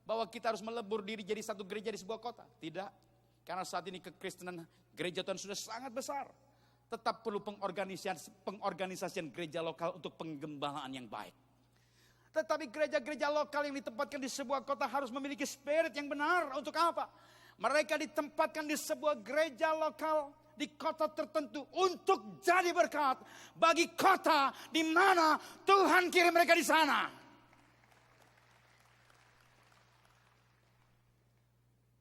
A: bahwa kita harus melebur diri jadi satu gereja di sebuah kota. Tidak. Karena saat ini kekristenan gereja Tuhan sudah sangat besar. Tetap perlu pengorganisasian gereja lokal untuk penggembalaan yang baik. Tetapi gereja-gereja lokal yang ditempatkan di sebuah kota harus memiliki spirit yang benar. Untuk apa? Mereka ditempatkan di sebuah gereja lokal di kota tertentu untuk jadi berkat bagi kota di mana Tuhan kirim mereka di sana.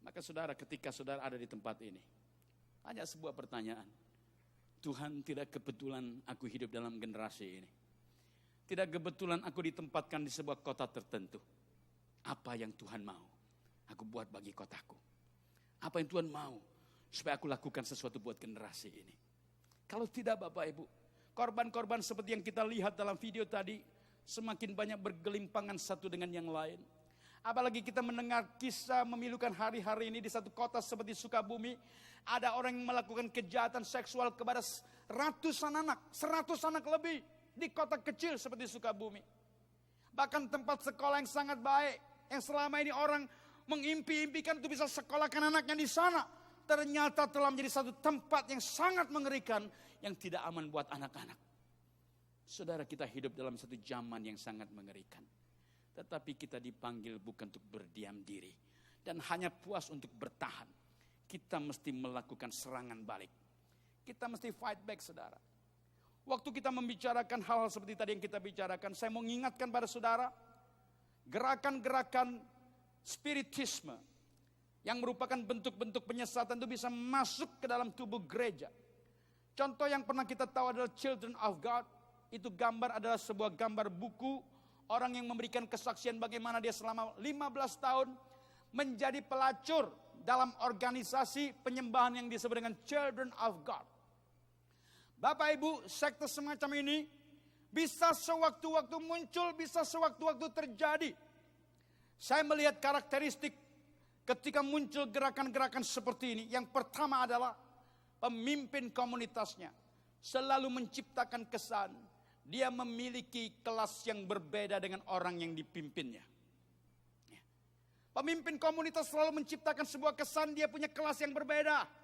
A: Maka saudara, ketika saudara ada di tempat ini, tanya sebuah pertanyaan. Tuhan, tidak kebetulan aku hidup dalam generasi ini. Tidak kebetulan aku ditempatkan di sebuah kota tertentu. Apa yang Tuhan mau aku buat bagi kotaku? Apa yang Tuhan mau supaya aku lakukan sesuatu buat generasi ini? Kalau tidak Bapak Ibu, korban-korban seperti yang kita lihat dalam video tadi, semakin banyak bergelimpangan satu dengan yang lain. Apalagi kita mendengar kisah memilukan hari-hari ini di satu kota seperti Sukabumi. Ada orang yang melakukan kejahatan seksual kepada ratusan anak, 100 anak lebih. Di kota kecil seperti Sukabumi. Bahkan tempat sekolah yang sangat baik, yang selama ini orang mengimpi-impikan itu bisa sekolahkan anaknya di sana, ternyata telah menjadi satu tempat yang sangat mengerikan, yang tidak aman buat anak-anak. Saudara, kita hidup dalam satu zaman yang sangat mengerikan. Tetapi kita dipanggil bukan untuk berdiam diri dan hanya puas untuk bertahan. Kita mesti melakukan serangan balik. Kita mesti fight back, saudara. Waktu kita membicarakan hal-hal seperti tadi yang kita bicarakan, saya mau mengingatkan pada saudara, gerakan-gerakan spiritisme yang merupakan bentuk-bentuk penyesatan itu bisa masuk ke dalam tubuh gereja. Contoh yang pernah kita tahu adalah Children of God. Itu gambar adalah sebuah gambar buku orang yang memberikan kesaksian bagaimana dia selama 15 tahun menjadi pelacur dalam organisasi penyembahan yang disebut dengan Children of God. Bapak Ibu, sekte semacam ini bisa sewaktu-waktu muncul, bisa sewaktu-waktu terjadi. Saya melihat karakteristik ketika muncul gerakan-gerakan seperti ini. Yang pertama adalah pemimpin komunitasnya selalu menciptakan kesan dia memiliki kelas yang berbeda dengan orang yang dipimpinnya. Pemimpin komunitas selalu menciptakan sebuah kesan dia punya kelas yang berbeda.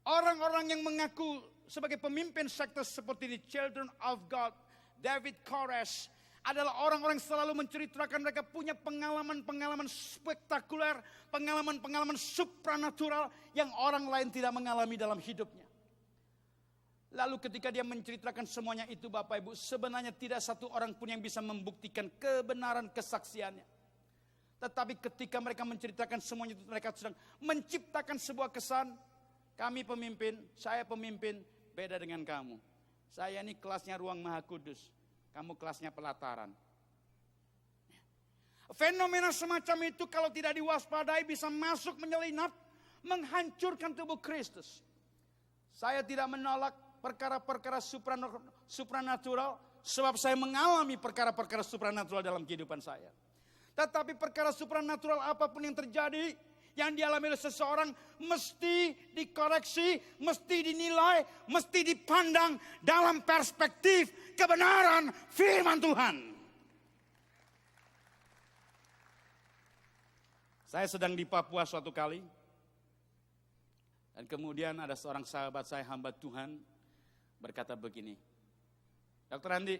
A: Orang-orang yang mengaku sebagai pemimpin sekte seperti di Children of God, David Koresh, adalah orang-orang yang selalu menceritakan mereka punya pengalaman-pengalaman spektakuler, pengalaman-pengalaman supranatural yang orang lain tidak mengalami dalam hidupnya. Lalu ketika dia menceritakan semuanya itu Bapak Ibu, sebenarnya tidak satu orang pun yang bisa membuktikan kebenaran kesaksiannya. Tetapi ketika mereka menceritakan semuanya itu, mereka sedang menciptakan sebuah kesan. Kami pemimpin, saya pemimpin, beda dengan kamu. Saya ini kelasnya Ruang Maha Kudus, kamu kelasnya Pelataran. Fenomena semacam itu kalau tidak diwaspadai bisa masuk menyelinap, menghancurkan tubuh Kristus. Saya tidak menolak perkara-perkara supranatural, sebab saya mengalami perkara-perkara supranatural dalam kehidupan saya. Tetapi perkara supranatural apapun yang terjadi, yang dialami oleh seseorang mesti dikoreksi, mesti dinilai, mesti dipandang dalam perspektif kebenaran firman Tuhan. Saya sedang di Papua suatu kali, dan kemudian ada seorang sahabat saya, hamba Tuhan, berkata begini, Dr. Andi,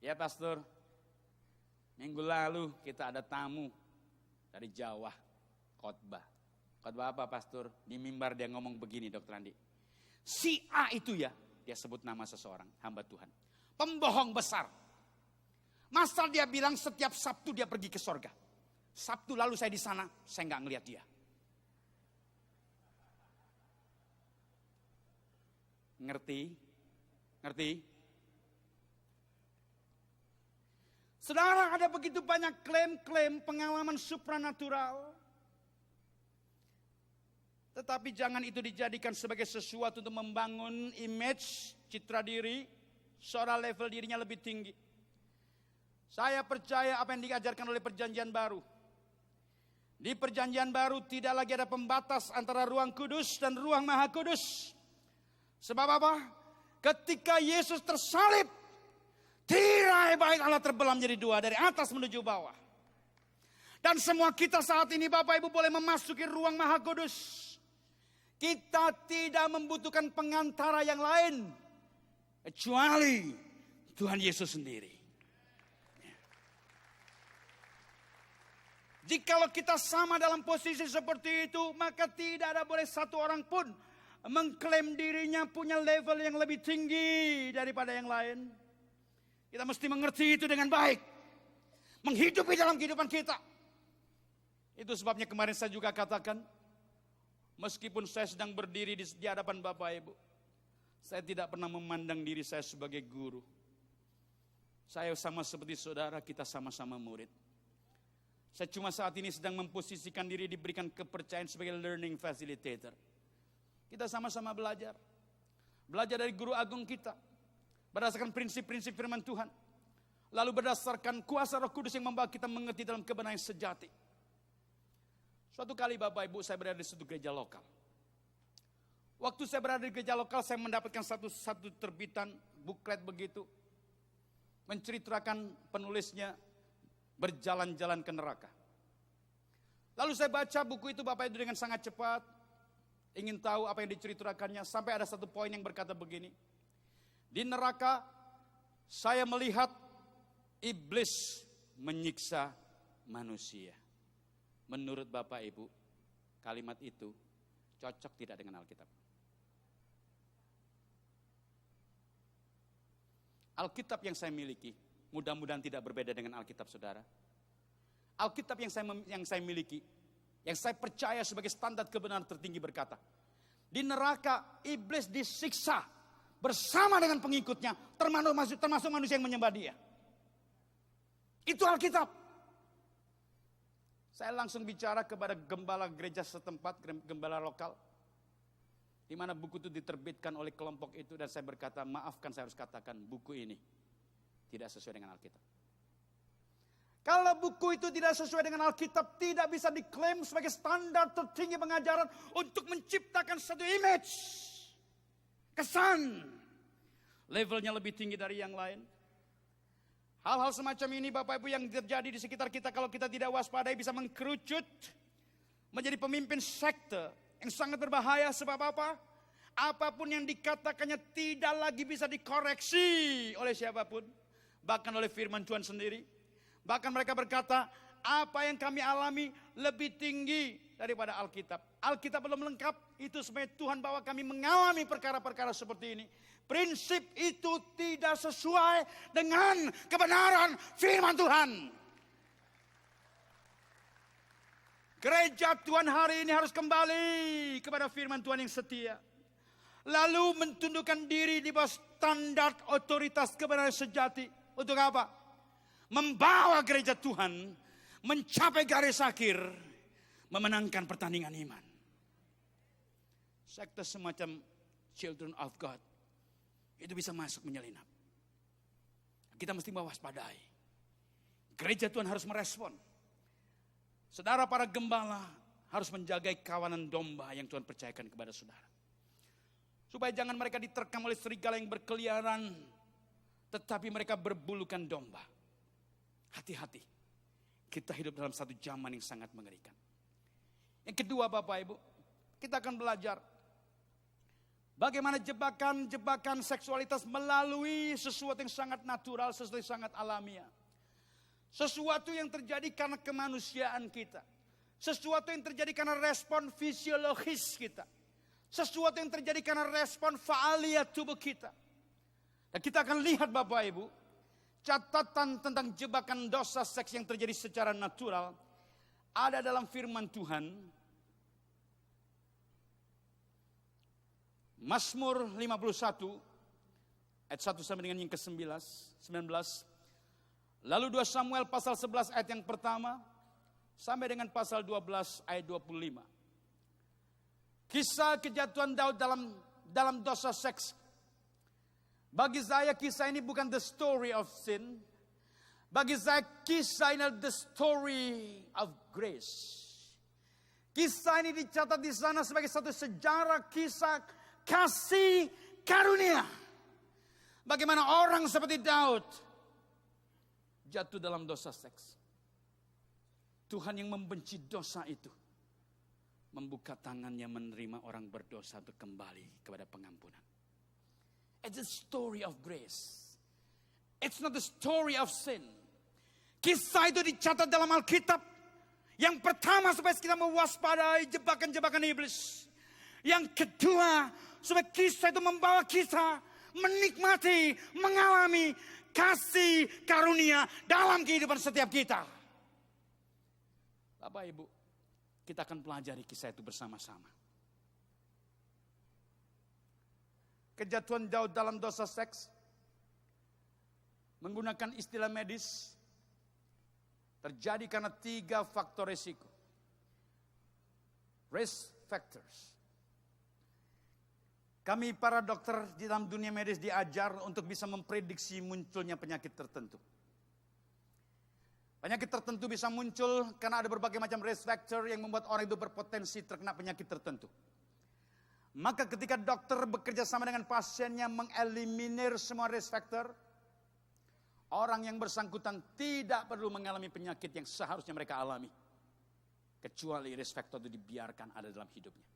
A: ya pastor, minggu lalu kita ada tamu dari Jawa. Khotbah apa pastor? Di mimbar dia ngomong begini Dr. Andi. Si A itu ya, dia sebut nama seseorang, hamba Tuhan. Pembohong besar. Masa dia bilang setiap Sabtu dia pergi ke sorga. Sabtu lalu saya di sana, saya nggak ngelihat dia. Ngerti? Saudara, ada begitu banyak klaim-klaim pengalaman supranatural Tetapi jangan itu dijadikan sebagai sesuatu untuk membangun image, citra diri, seorang level dirinya lebih tinggi. Saya percaya apa yang diajarkan oleh perjanjian baru. Di perjanjian baru tidak lagi ada pembatas antara ruang kudus dan ruang maha kudus. Sebab apa? Ketika Yesus tersalib, tirai bait Allah terbelah menjadi dua, dari atas menuju bawah. Dan semua kita saat ini Bapak Ibu boleh memasuki ruang maha kudus. Kita tidak membutuhkan pengantara yang lain kecuali Tuhan Yesus sendiri. Jikalau kita sama dalam posisi seperti itu, maka tidak ada boleh satu orang pun mengklaim dirinya punya level yang lebih tinggi daripada yang lain. Kita mesti mengerti itu dengan baik, menghidupi dalam kehidupan kita. Itu sebabnya kemarin saya juga katakan, meskipun saya sedang berdiri di hadapan Bapak Ibu, saya tidak pernah memandang diri saya sebagai guru. Saya sama seperti saudara, kita sama-sama murid. Saya cuma saat ini sedang memposisikan diri diberikan kepercayaan sebagai learning facilitator. Kita sama-sama belajar. Belajar dari guru agung kita. Berdasarkan prinsip-prinsip firman Tuhan. Lalu berdasarkan kuasa Roh Kudus yang membawa kita mengerti dalam kebenaran sejati. Suatu kali Bapak Ibu saya berada di suatu gereja lokal. Waktu saya berada di gereja lokal, saya mendapatkan satu terbitan buklet begitu. Menceritakan penulisnya berjalan-jalan ke neraka. Lalu saya baca buku itu Bapak Ibu dengan sangat cepat. Ingin tahu apa yang diceritakannya. Sampai ada satu poin yang berkata begini. Di neraka saya melihat iblis menyiksa manusia. Menurut Bapak Ibu, kalimat itu cocok tidak dengan Alkitab? Alkitab yang saya miliki, mudah-mudahan tidak berbeda dengan Alkitab saudara. Alkitab yang saya miliki, yang saya percaya sebagai standar kebenaran tertinggi berkata, di neraka iblis disiksa bersama dengan pengikutnya, termasuk manusia yang menyembah dia. Itu Alkitab. Saya langsung bicara kepada gembala gereja setempat, gembala lokal, di mana buku itu diterbitkan oleh kelompok itu, dan saya berkata, maafkan saya harus katakan, buku ini tidak sesuai dengan Alkitab. Kalau buku itu tidak sesuai dengan Alkitab, tidak bisa diklaim sebagai standar tertinggi pengajaran untuk menciptakan satu image, kesan, levelnya lebih tinggi dari yang lain. Hal-hal semacam ini Bapak Ibu yang terjadi di sekitar kita, kalau kita tidak waspadai bisa mengkerucut menjadi pemimpin sekte yang sangat berbahaya. Sebab apa? Apapun yang dikatakannya tidak lagi bisa dikoreksi oleh siapapun, bahkan oleh firman Tuhan sendiri. Bahkan mereka berkata, apa yang kami alami lebih tinggi daripada Alkitab. Alkitab belum lengkap, itu sebenarnya Tuhan bawa kami mengalami perkara-perkara seperti ini. Prinsip itu tidak sesuai dengan kebenaran firman Tuhan. Gereja Tuhan hari ini harus kembali kepada firman Tuhan yang setia. Lalu mentundukkan diri di bawah standar otoritas kebenaran sejati. Untuk apa? Membawa gereja Tuhan mencapai garis akhir, memenangkan pertandingan iman. Sekte semacam Children of God itu bisa masuk menyelinap. Kita mesti mewaspadai. Gereja Tuhan harus merespon. Saudara para gembala harus menjaga kawanan domba yang Tuhan percayakan kepada saudara. Supaya jangan mereka diterkam oleh serigala yang berkeliaran, tetapi mereka berbulukan domba. Hati-hati. Kita hidup dalam satu zaman yang sangat mengerikan. Yang kedua Bapak Ibu, kita akan belajar bagaimana jebakan-jebakan seksualitas melalui sesuatu yang sangat natural, sesuatu yang sangat alamiah. Sesuatu yang terjadi karena kemanusiaan kita. Sesuatu yang terjadi karena respon fisiologis kita. Sesuatu yang terjadi karena respon faaliyah tubuh kita. Dan kita akan lihat Bapak Ibu, catatan tentang jebakan dosa seks yang terjadi secara natural ada dalam firman Tuhan. Mazmur 51 ayat 1 sampai dengan yang ke-19. Lalu 2 Samuel pasal 11 ayat yang pertama sampai dengan pasal 12 ayat 25. Kisah kejatuhan Daud dalam dosa seks. Bagi saya kisah ini bukan the story of sin. Bagi saya kisah ini adalah the story of grace. Kisah ini dicatat di sana sebagai satu sejarah kisah kasih karunia. Bagaimana orang seperti Daud jatuh dalam dosa seks. Tuhan yang membenci dosa itu membuka tangannya menerima orang berdosa untuk kembali kepada pengampunan. It's a story of grace. It's not the story of sin. Kisah itu dicatat dalam Alkitab. Yang pertama supaya kita mewaspadai jebakan-jebakan iblis. Yang kedua supaya kisah itu membawa kita menikmati, mengalami kasih karunia dalam kehidupan setiap kita. Bapak Ibu, kita akan pelajari kisah itu bersama-sama. Kejatuhan Daud dalam dosa seks menggunakan istilah medis terjadi karena 3 faktor risiko. Risk factors. Kami para dokter di dalam dunia medis diajar untuk bisa memprediksi munculnya penyakit tertentu. Penyakit tertentu bisa muncul karena ada berbagai macam risk factor yang membuat orang itu berpotensi terkena penyakit tertentu. Maka ketika dokter bekerja sama dengan pasiennya mengeliminir semua risk factor, orang yang bersangkutan tidak perlu mengalami penyakit yang seharusnya mereka alami. Kecuali risk factor itu dibiarkan ada dalam hidupnya.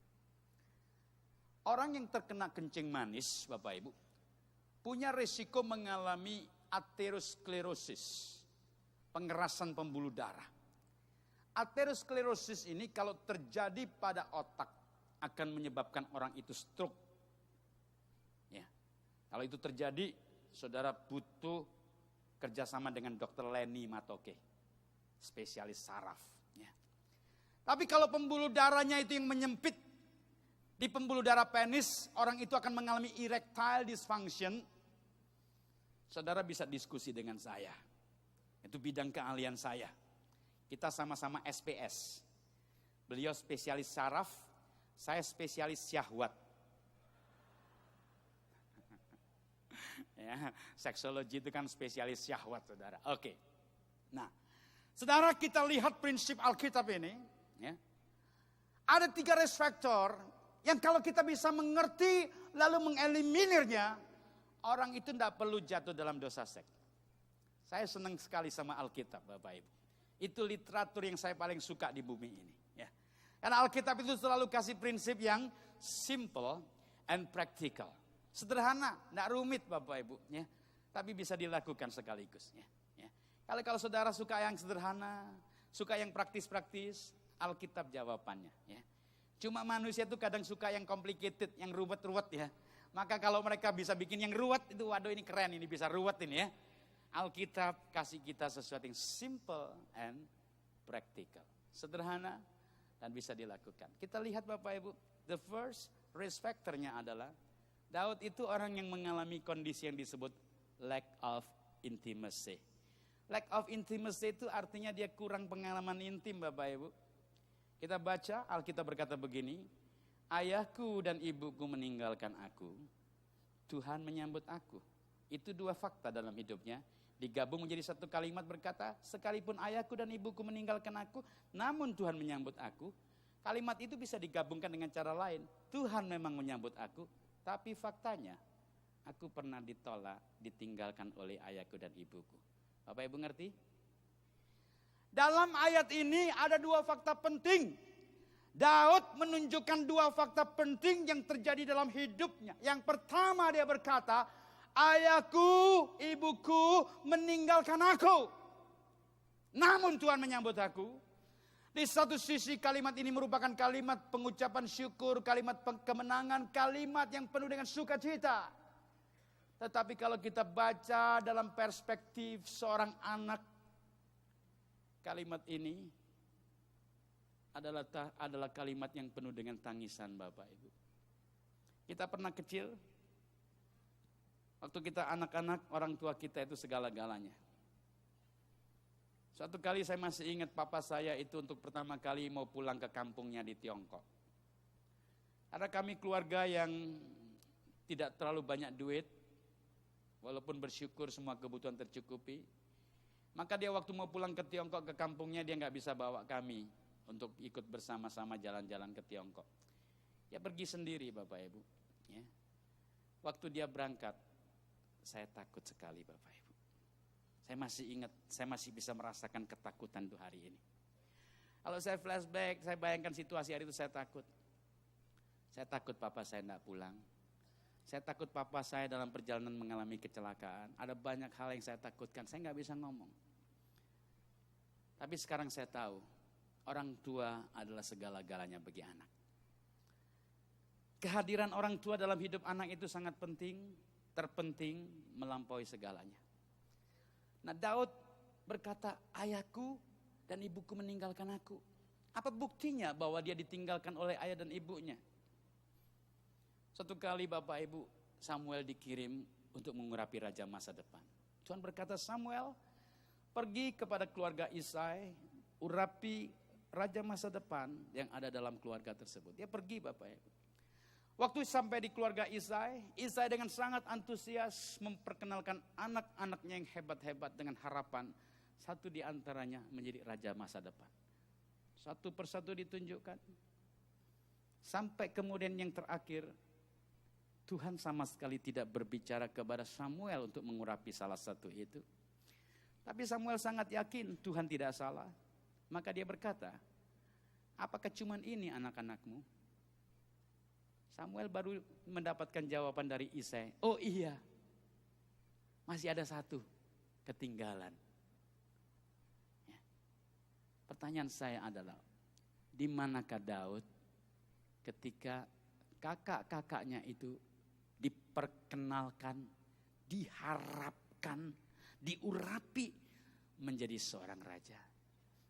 A: Orang yang terkena kencing manis, Bapak Ibu, punya risiko mengalami aterosklerosis, pengerasan pembuluh darah. Aterosklerosis ini kalau terjadi pada otak akan menyebabkan orang itu stroke. Ya. Kalau itu terjadi, saudara butuh kerjasama dengan Dr. Lenny Matoke, spesialis saraf. Ya. Tapi kalau pembuluh darahnya itu yang menyempit di pembuluh darah penis, orang itu akan mengalami erectile dysfunction. Saudara bisa diskusi dengan saya. Itu bidang keahlian saya. Kita sama-sama SPS. Beliau spesialis saraf, saya spesialis syahwat. Ya, seksologi itu kan spesialis syahwat, saudara. Oke. Nah, saudara kita lihat prinsip Alkitab ini. Ya. Ada 3 risk factor yang kalau kita bisa mengerti lalu mengeliminirnya, orang itu tidak perlu jatuh dalam dosa seks. Saya senang sekali sama Alkitab, Bapak Ibu. Itu literatur yang saya paling suka di bumi ini. Ya. Karena Alkitab itu selalu kasih prinsip yang simple and practical. Sederhana, tidak rumit Bapak Ibu. Ya. Tapi bisa dilakukan sekaligus. Ya. Ya. Kalau saudara suka yang sederhana, suka yang praktis-praktis, Alkitab jawabannya. Ya. Cuma manusia itu kadang suka yang complicated, yang ruwet-ruwet ya. Maka kalau mereka bisa bikin yang ruwet, itu waduh ini keren, ini bisa ruwet ini ya. Alkitab kasih kita sesuatu yang simple and practical. Sederhana dan bisa dilakukan. Kita lihat Bapak Ibu, the first risk factor-nya adalah Daud itu orang yang mengalami kondisi yang disebut lack of intimacy. Lack of intimacy itu artinya dia kurang pengalaman intim Bapak Ibu. Kita baca Alkitab berkata begini, ayahku dan ibuku meninggalkan aku, Tuhan menyambut aku. Itu 2 fakta dalam hidupnya. Digabung menjadi satu kalimat berkata, sekalipun ayahku dan ibuku meninggalkan aku, namun Tuhan menyambut aku. Kalimat itu bisa digabungkan dengan cara lain. Tuhan memang menyambut aku, tapi faktanya aku pernah ditolak, ditinggalkan oleh ayahku dan ibuku. Bapak Ibu ngerti? Dalam ayat ini ada 2 fakta penting. Daud menunjukkan 2 fakta penting yang terjadi dalam hidupnya. Yang pertama dia berkata, ayahku, ibuku meninggalkan aku. Namun Tuhan menyambut aku. Di satu sisi kalimat ini merupakan kalimat pengucapan syukur, kalimat kemenangan, kalimat yang penuh dengan sukacita. Tetapi kalau kita baca dalam perspektif seorang anak, kalimat ini adalah kalimat yang penuh dengan tangisan Bapak Ibu. Kita pernah kecil, waktu kita anak-anak, orang tua kita itu segala-galanya. Suatu kali saya masih ingat papa saya itu untuk pertama kali mau pulang ke kampungnya di Tiongkok. Ada kami keluarga yang tidak terlalu banyak duit, walaupun bersyukur semua kebutuhan tercukupi. Maka dia waktu mau pulang ke Tiongkok, ke kampungnya, dia nggak bisa bawa kami untuk ikut bersama-sama jalan-jalan ke Tiongkok. Dia pergi sendiri Bapak Ibu. Ya. Waktu dia berangkat, saya takut sekali Bapak Ibu. Saya masih ingat, saya masih bisa merasakan ketakutan tuh hari ini. Kalau saya flashback, saya bayangkan situasi hari itu, saya takut. Saya takut papa saya tidak pulang. Saya takut papa saya dalam perjalanan mengalami kecelakaan. Ada banyak hal yang saya takutkan, saya nggak bisa ngomong. Tapi sekarang saya tahu, orang tua adalah segala-galanya bagi anak. Kehadiran orang tua dalam hidup anak itu sangat penting, terpenting, melampaui segalanya. Nah, Daud berkata, ayahku dan ibuku meninggalkan aku. Apa buktinya bahwa dia ditinggalkan oleh ayah dan ibunya? Suatu kali Bapak Ibu, Samuel dikirim untuk mengurapi raja masa depan. Tuhan berkata, Samuel, pergi kepada keluarga Isai, urapi raja masa depan yang ada dalam keluarga tersebut. Dia pergi Bapak Ibu. Waktu sampai di keluarga Isai dengan sangat antusias memperkenalkan anak-anaknya yang hebat-hebat dengan harapan satu di antaranya menjadi raja masa depan. Satu persatu ditunjukkan. Sampai kemudian yang terakhir, Tuhan sama sekali tidak berbicara kepada Samuel untuk mengurapi salah satu itu. Tapi Samuel sangat yakin Tuhan tidak salah. Maka dia berkata, apakah cuma ini anak-anakmu? Samuel baru mendapatkan jawaban dari Isai. Oh iya, masih ada satu, ketinggalan. Ya. Pertanyaan saya adalah, di manakah Daud ketika kakak-kakaknya itu diperkenalkan, diharapkan, diurapi menjadi seorang raja?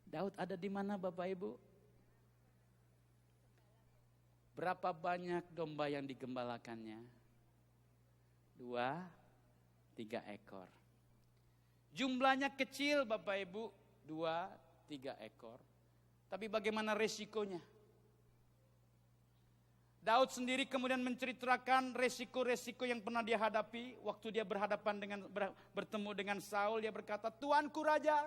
A: Daud ada di mana Bapak Ibu? Berapa banyak domba yang digembalakannya? 2, 3 ekor. Jumlahnya kecil Bapak Ibu, 2, 3 ekor. Tapi bagaimana resikonya? Daud sendiri kemudian menceritakan resiko-resiko yang pernah dia hadapi. Waktu dia bertemu dengan Saul, dia berkata, Tuanku Raja,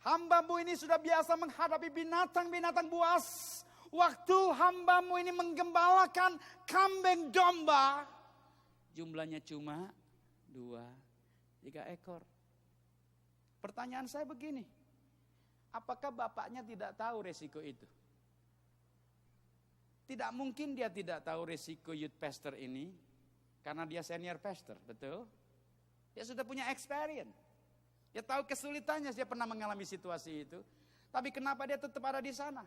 A: hambamu ini sudah biasa menghadapi binatang-binatang buas. Waktu hambamu ini menggembalakan kambing domba, jumlahnya cuma 2, 3 ekor. Pertanyaan saya begini, apakah bapaknya tidak tahu resiko itu? Tidak mungkin dia tidak tahu resiko youth pastor ini, karena dia senior pastor, betul? Dia sudah punya experience. Dia tahu kesulitannya, dia pernah mengalami situasi itu. Tapi kenapa dia tetap ada di sana?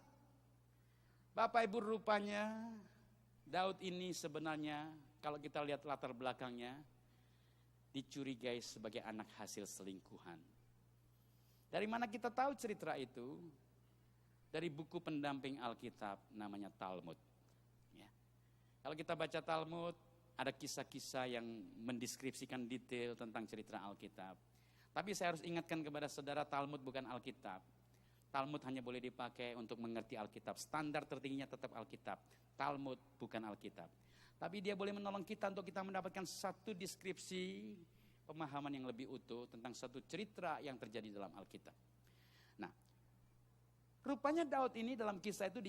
A: Bapak Ibu, rupanya Daud ini sebenarnya kalau kita lihat latar belakangnya dicurigai sebagai anak hasil selingkuhan. Dari mana kita tahu cerita itu? Dari buku pendamping Alkitab namanya Talmud. Ya. Kalau kita baca Talmud, ada kisah-kisah yang mendeskripsikan detail tentang cerita Alkitab. Tapi saya harus ingatkan kepada saudara, Talmud bukan Alkitab. Talmud hanya boleh dipakai untuk mengerti Alkitab. Standar tertingginya tetap Alkitab. Talmud bukan Alkitab. Tapi dia boleh menolong kita untuk kita mendapatkan satu deskripsi pemahaman yang lebih utuh tentang satu cerita yang terjadi dalam Alkitab. Nah, rupanya Daud ini dalam kisah itu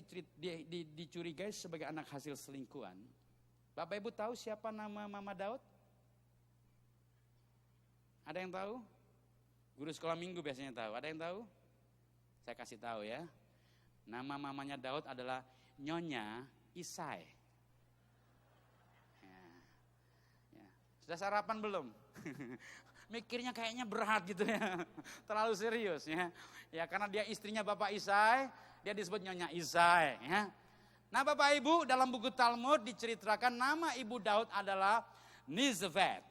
A: dicurigai sebagai anak hasil selingkuhan. Bapak Ibu tahu siapa nama Mama Daud? Ada yang tahu? Guru sekolah minggu biasanya tahu. Ada yang tahu? Saya kasih tahu ya. Nama mamanya Daud adalah Nyonya Isai. Ya. Sudah sarapan belum? Mikirnya kayaknya berat gitu ya. Terlalu serius ya. Ya karena dia istrinya Bapak Isai, dia disebut Nyonya Isai ya. Nah Bapak Ibu, dalam buku Talmud diceritakan nama ibu Daud adalah Nizvet.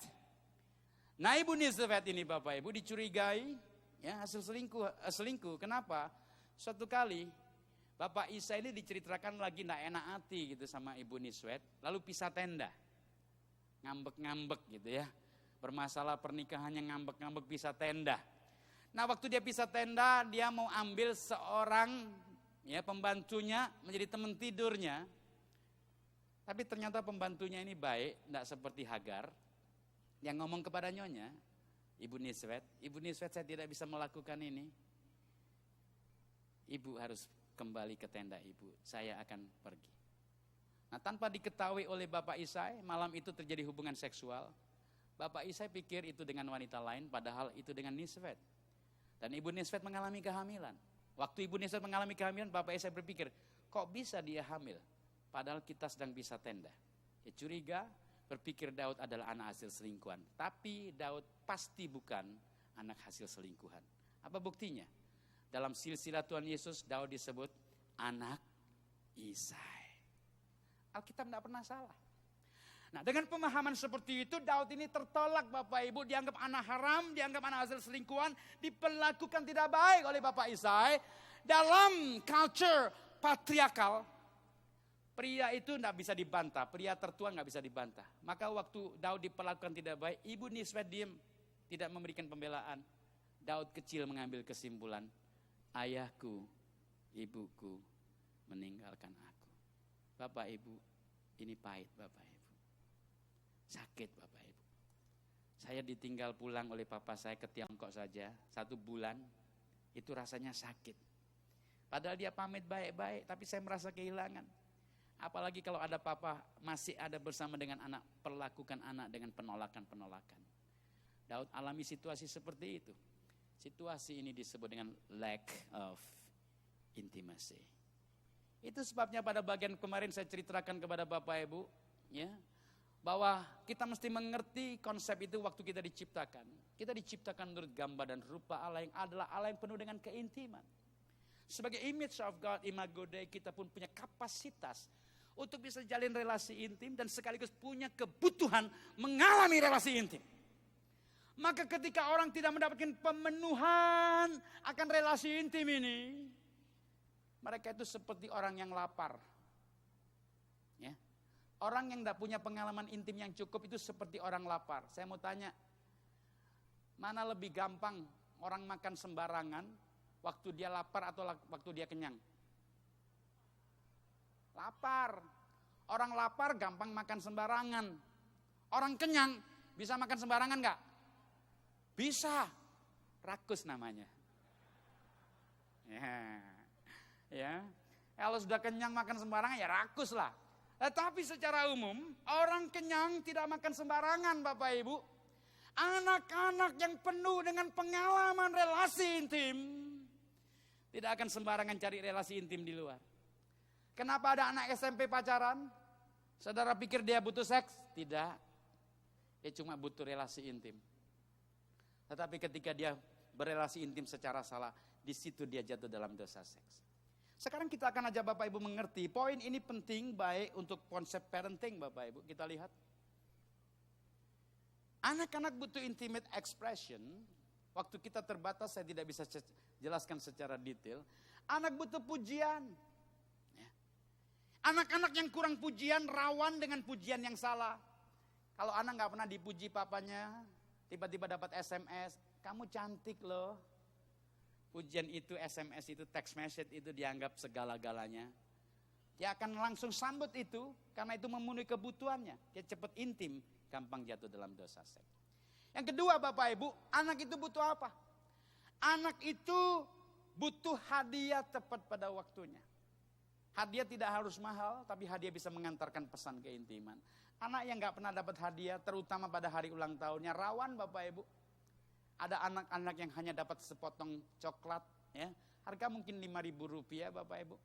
A: Nah ibu Nizvet ini Bapak Ibu dicurigai ya hasil selingkuh. Kenapa? Suatu kali Bapak Isa ini diceritakan lagi tidak enak hati gitu sama ibu Nizvet, lalu pisah tenda, ngambek-ngambek gitu ya, bermasalah pernikahannya ngambek-ngambek pisah tenda. Nah waktu dia pisah tenda, dia mau ambil seorang ya pembantunya menjadi teman tidurnya.
B: Tapi ternyata pembantunya ini baik, tidak seperti Hagar yang ngomong kepada nyonya, Ibu Niswet, saya tidak bisa melakukan ini. Ibu harus kembali ke tenda ibu, saya akan pergi. Nah, tanpa diketahui oleh Bapak Isai, malam itu terjadi hubungan seksual. Bapak Isai pikir itu dengan wanita lain, padahal itu dengan Niswet. Dan Ibu Niswet mengalami kehamilan. Waktu Ibu Niswet mengalami kehamilan, Bapak Isai berpikir, kok bisa dia hamil? Padahal kita sedang bisa tenda. Dia curiga, berpikir Daud adalah anak hasil selingkuhan. Tapi Daud pasti bukan anak hasil selingkuhan. Apa buktinya? Dalam silsilah Tuhan Yesus, Daud disebut anak Isai. Alkitab tidak pernah salah. Nah, dengan pemahaman seperti itu, Daud ini tertolak Bapak Ibu, dianggap anak haram, dianggap anak hasil selingkuhan, diperlakukan tidak baik oleh Bapak Isai. Dalam culture patriarkal, pria itu tidak bisa dibantah, pria tertua tidak bisa dibantah. Maka waktu Daud diperlakukan tidak baik, Ibu Niswet diam, tidak memberikan pembelaan. Daud kecil mengambil kesimpulan, ayahku, ibuku meninggalkan aku. Bapak Ibu, ini pahit Bapak Ibu. Sakit Bapak Ibu. Saya ditinggal pulang oleh papa saya ke Tiongkok saja, 1 bulan, itu rasanya sakit. Padahal dia pamit baik-baik, tapi saya merasa kehilangan. Apalagi kalau ada papa masih ada bersama dengan anak, perlakukan anak dengan penolakan-penolakan. Daud alami situasi seperti itu. Situasi ini disebut dengan lack of intimacy. Itu sebabnya pada bagian kemarin saya ceritakan kepada Bapak Ibu, ya, bahwa kita mesti mengerti konsep itu waktu kita diciptakan. Kita diciptakan menurut gambar dan rupa Allah yang adalah Allah yang penuh dengan keintiman. Sebagai image of God, imago Dei, kita pun punya kapasitas untuk bisa jalin relasi intim dan sekaligus punya kebutuhan mengalami relasi intim. Maka ketika orang tidak mendapatkan pemenuhan akan relasi intim ini, mereka itu seperti orang yang lapar. Ya. Orang yang tidak punya pengalaman intim yang cukup itu seperti orang lapar. Saya mau tanya, mana lebih gampang orang makan sembarangan waktu dia lapar atau waktu dia kenyang? Lapar. Orang lapar gampang makan sembarangan. Orang kenyang bisa makan sembarangan enggak? Bisa. Rakus namanya. Ya. Kalau sudah kenyang makan sembarangan ya rakus lah. Tetapi secara umum orang kenyang tidak makan sembarangan Bapak Ibu. Anak-anak yang penuh dengan pengalaman relasi intim tidak akan sembarangan cari relasi intim di luar. Kenapa ada anak SMP pacaran? Saudara pikir dia butuh seks? Tidak. Dia cuma butuh relasi intim. Tetapi ketika dia berelasi intim secara salah, di situ dia jatuh dalam dosa seks. Sekarang kita akan ajak Bapak Ibu mengerti, poin ini penting baik untuk konsep parenting Bapak Ibu. Kita lihat. Anak-anak butuh intimate expression. Waktu kita terbatas saya tidak bisa jelaskan secara detail. Anak butuh pujian. Ya. Anak-anak yang kurang pujian rawan dengan pujian yang salah. Kalau anak gak pernah dipuji papanya, tiba-tiba dapat SMS, kamu cantik loh. Pujian itu, SMS itu, text message itu dianggap segala-galanya. Dia akan langsung sambut itu, karena itu memenuhi kebutuhannya. Dia cepat intim, gampang jatuh dalam dosa seks. Yang kedua Bapak Ibu, anak itu butuh apa? Anak itu butuh hadiah tepat pada waktunya. Hadiah tidak harus mahal, tapi hadiah bisa mengantarkan pesan keintiman. Anak yang gak pernah dapat hadiah, terutama pada hari ulang tahunnya, rawan Bapak Ibu. Ada anak-anak yang hanya dapat sepotong coklat, ya, harga mungkin Rp5.000 Bapak Ibu.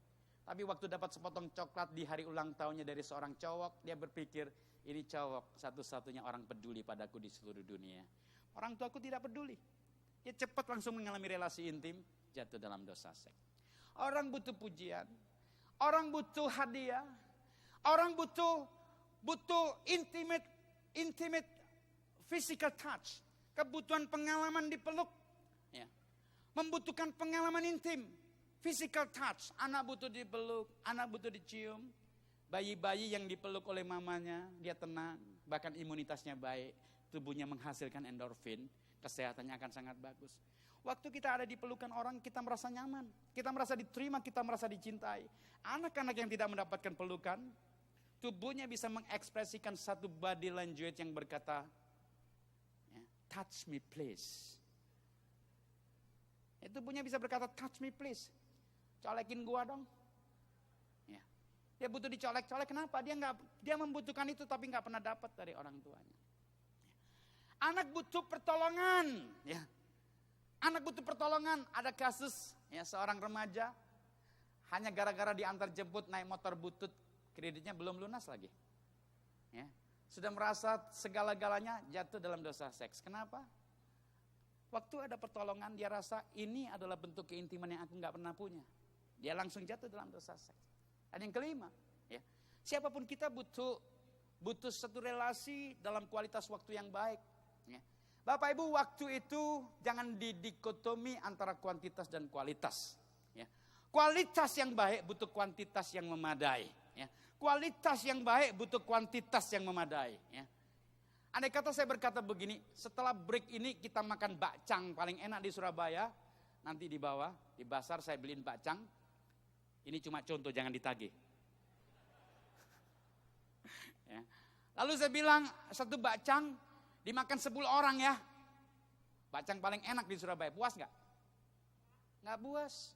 B: Tapi waktu dapat sepotong coklat di hari ulang tahunnya dari seorang cowok, dia berpikir, ini cowok satu-satunya orang peduli padaku di seluruh dunia. Orang tuaku tidak peduli. Dia cepat langsung mengalami relasi intim, jatuh dalam dosa seks. Orang butuh pujian, orang butuh hadiah, orang butuh intimate physical touch. Kebutuhan pengalaman dipeluk, ya. Membutuhkan pengalaman intim, physical touch. Anak butuh dipeluk, anak butuh dicium. Bayi-bayi yang dipeluk oleh mamanya, dia tenang, bahkan imunitasnya baik, tubuhnya menghasilkan endorfin, kesehatannya akan sangat bagus. Waktu kita ada di pelukan orang, kita merasa nyaman, kita merasa diterima, kita merasa dicintai. Anak-anak yang tidak mendapatkan pelukan, tubuhnya bisa mengekspresikan satu body language yang berkata, ya, touch me please. Tubuhnya bisa berkata, touch me please. Colekin gua dong. Ya. Dia butuh dicolek-colek, kenapa? Dia membutuhkan itu tapi nggak pernah dapat dari orang tuanya. Anak butuh pertolongan, ya. Anak butuh pertolongan. Ada kasus, ya, seorang remaja hanya gara-gara diantar jemput naik motor butut, kreditnya belum lunas lagi. Ya. Sudah merasa segala-galanya jatuh dalam dosa seks. Kenapa? Waktu ada pertolongan dia rasa ini adalah bentuk keintiman yang aku nggak pernah punya. Dia langsung jatuh dalam dosa seks. Dan yang kelima, ya, siapapun kita butuh satu relasi dalam kualitas waktu yang baik. Ya. Bapak Ibu, waktu itu jangan didikotomi antara kuantitas dan kualitas. Ya. Kualitas yang baik butuh kuantitas yang memadai. Ya. Kualitas yang baik butuh kuantitas yang memadai. Ya. Andai kata saya berkata begini, setelah break ini kita makan bakcang paling enak di Surabaya. Nanti di bawah, di pasar saya beliin bakcang. Ini cuma contoh, jangan ditagih. Ya. Lalu saya bilang, satu bakcang dimakan 10 orang ya. Bakcang paling enak di Surabaya, puas gak? Gak puas.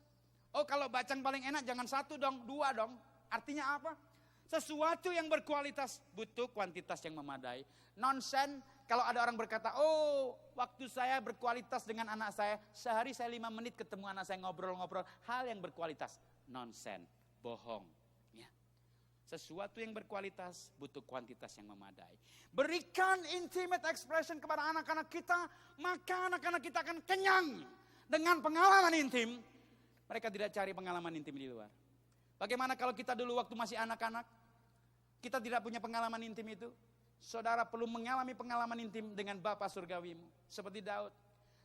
B: Oh, kalau bakcang paling enak jangan 1 dong, 2 dong. Artinya apa? Sesuatu yang berkualitas butuh kuantitas yang memadai. Nonsen kalau ada orang berkata, oh waktu saya berkualitas dengan anak saya, sehari saya 5 menit ketemu anak saya ngobrol-ngobrol, hal yang berkualitas. Nonsen, bohong. Ya. Sesuatu yang berkualitas butuh kuantitas yang memadai. Berikan intimate expression kepada anak-anak kita, maka anak-anak kita akan kenyang dengan pengalaman intim. Mereka tidak cari pengalaman intim di luar. Bagaimana kalau kita dulu waktu masih anak-anak, kita tidak punya pengalaman intim itu? Saudara perlu mengalami pengalaman intim dengan Bapa Surgawimu, seperti Daud.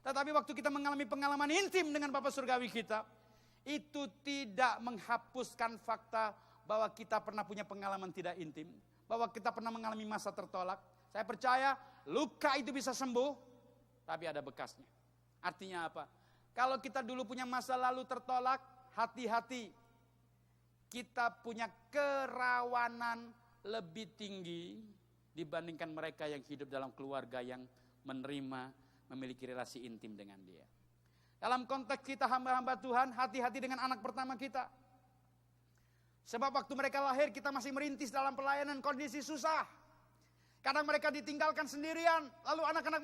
B: Tetapi waktu kita mengalami pengalaman intim dengan Bapa Surgawi kita, itu tidak menghapuskan fakta bahwa kita pernah punya pengalaman tidak intim, bahwa kita pernah mengalami masa tertolak. Saya percaya luka itu bisa sembuh, tapi ada bekasnya. Artinya apa? Kalau kita dulu punya masa lalu tertolak, hati-hati. Kita punya kerawanan lebih tinggi dibandingkan mereka yang hidup dalam keluarga yang menerima, memiliki relasi intim dengan dia. Dalam konteks kita hamba-hamba Tuhan, hati-hati dengan anak pertama kita. Sebab waktu mereka lahir kita masih merintis dalam pelayanan, kondisi susah. Kadang mereka ditinggalkan sendirian, lalu anak-anak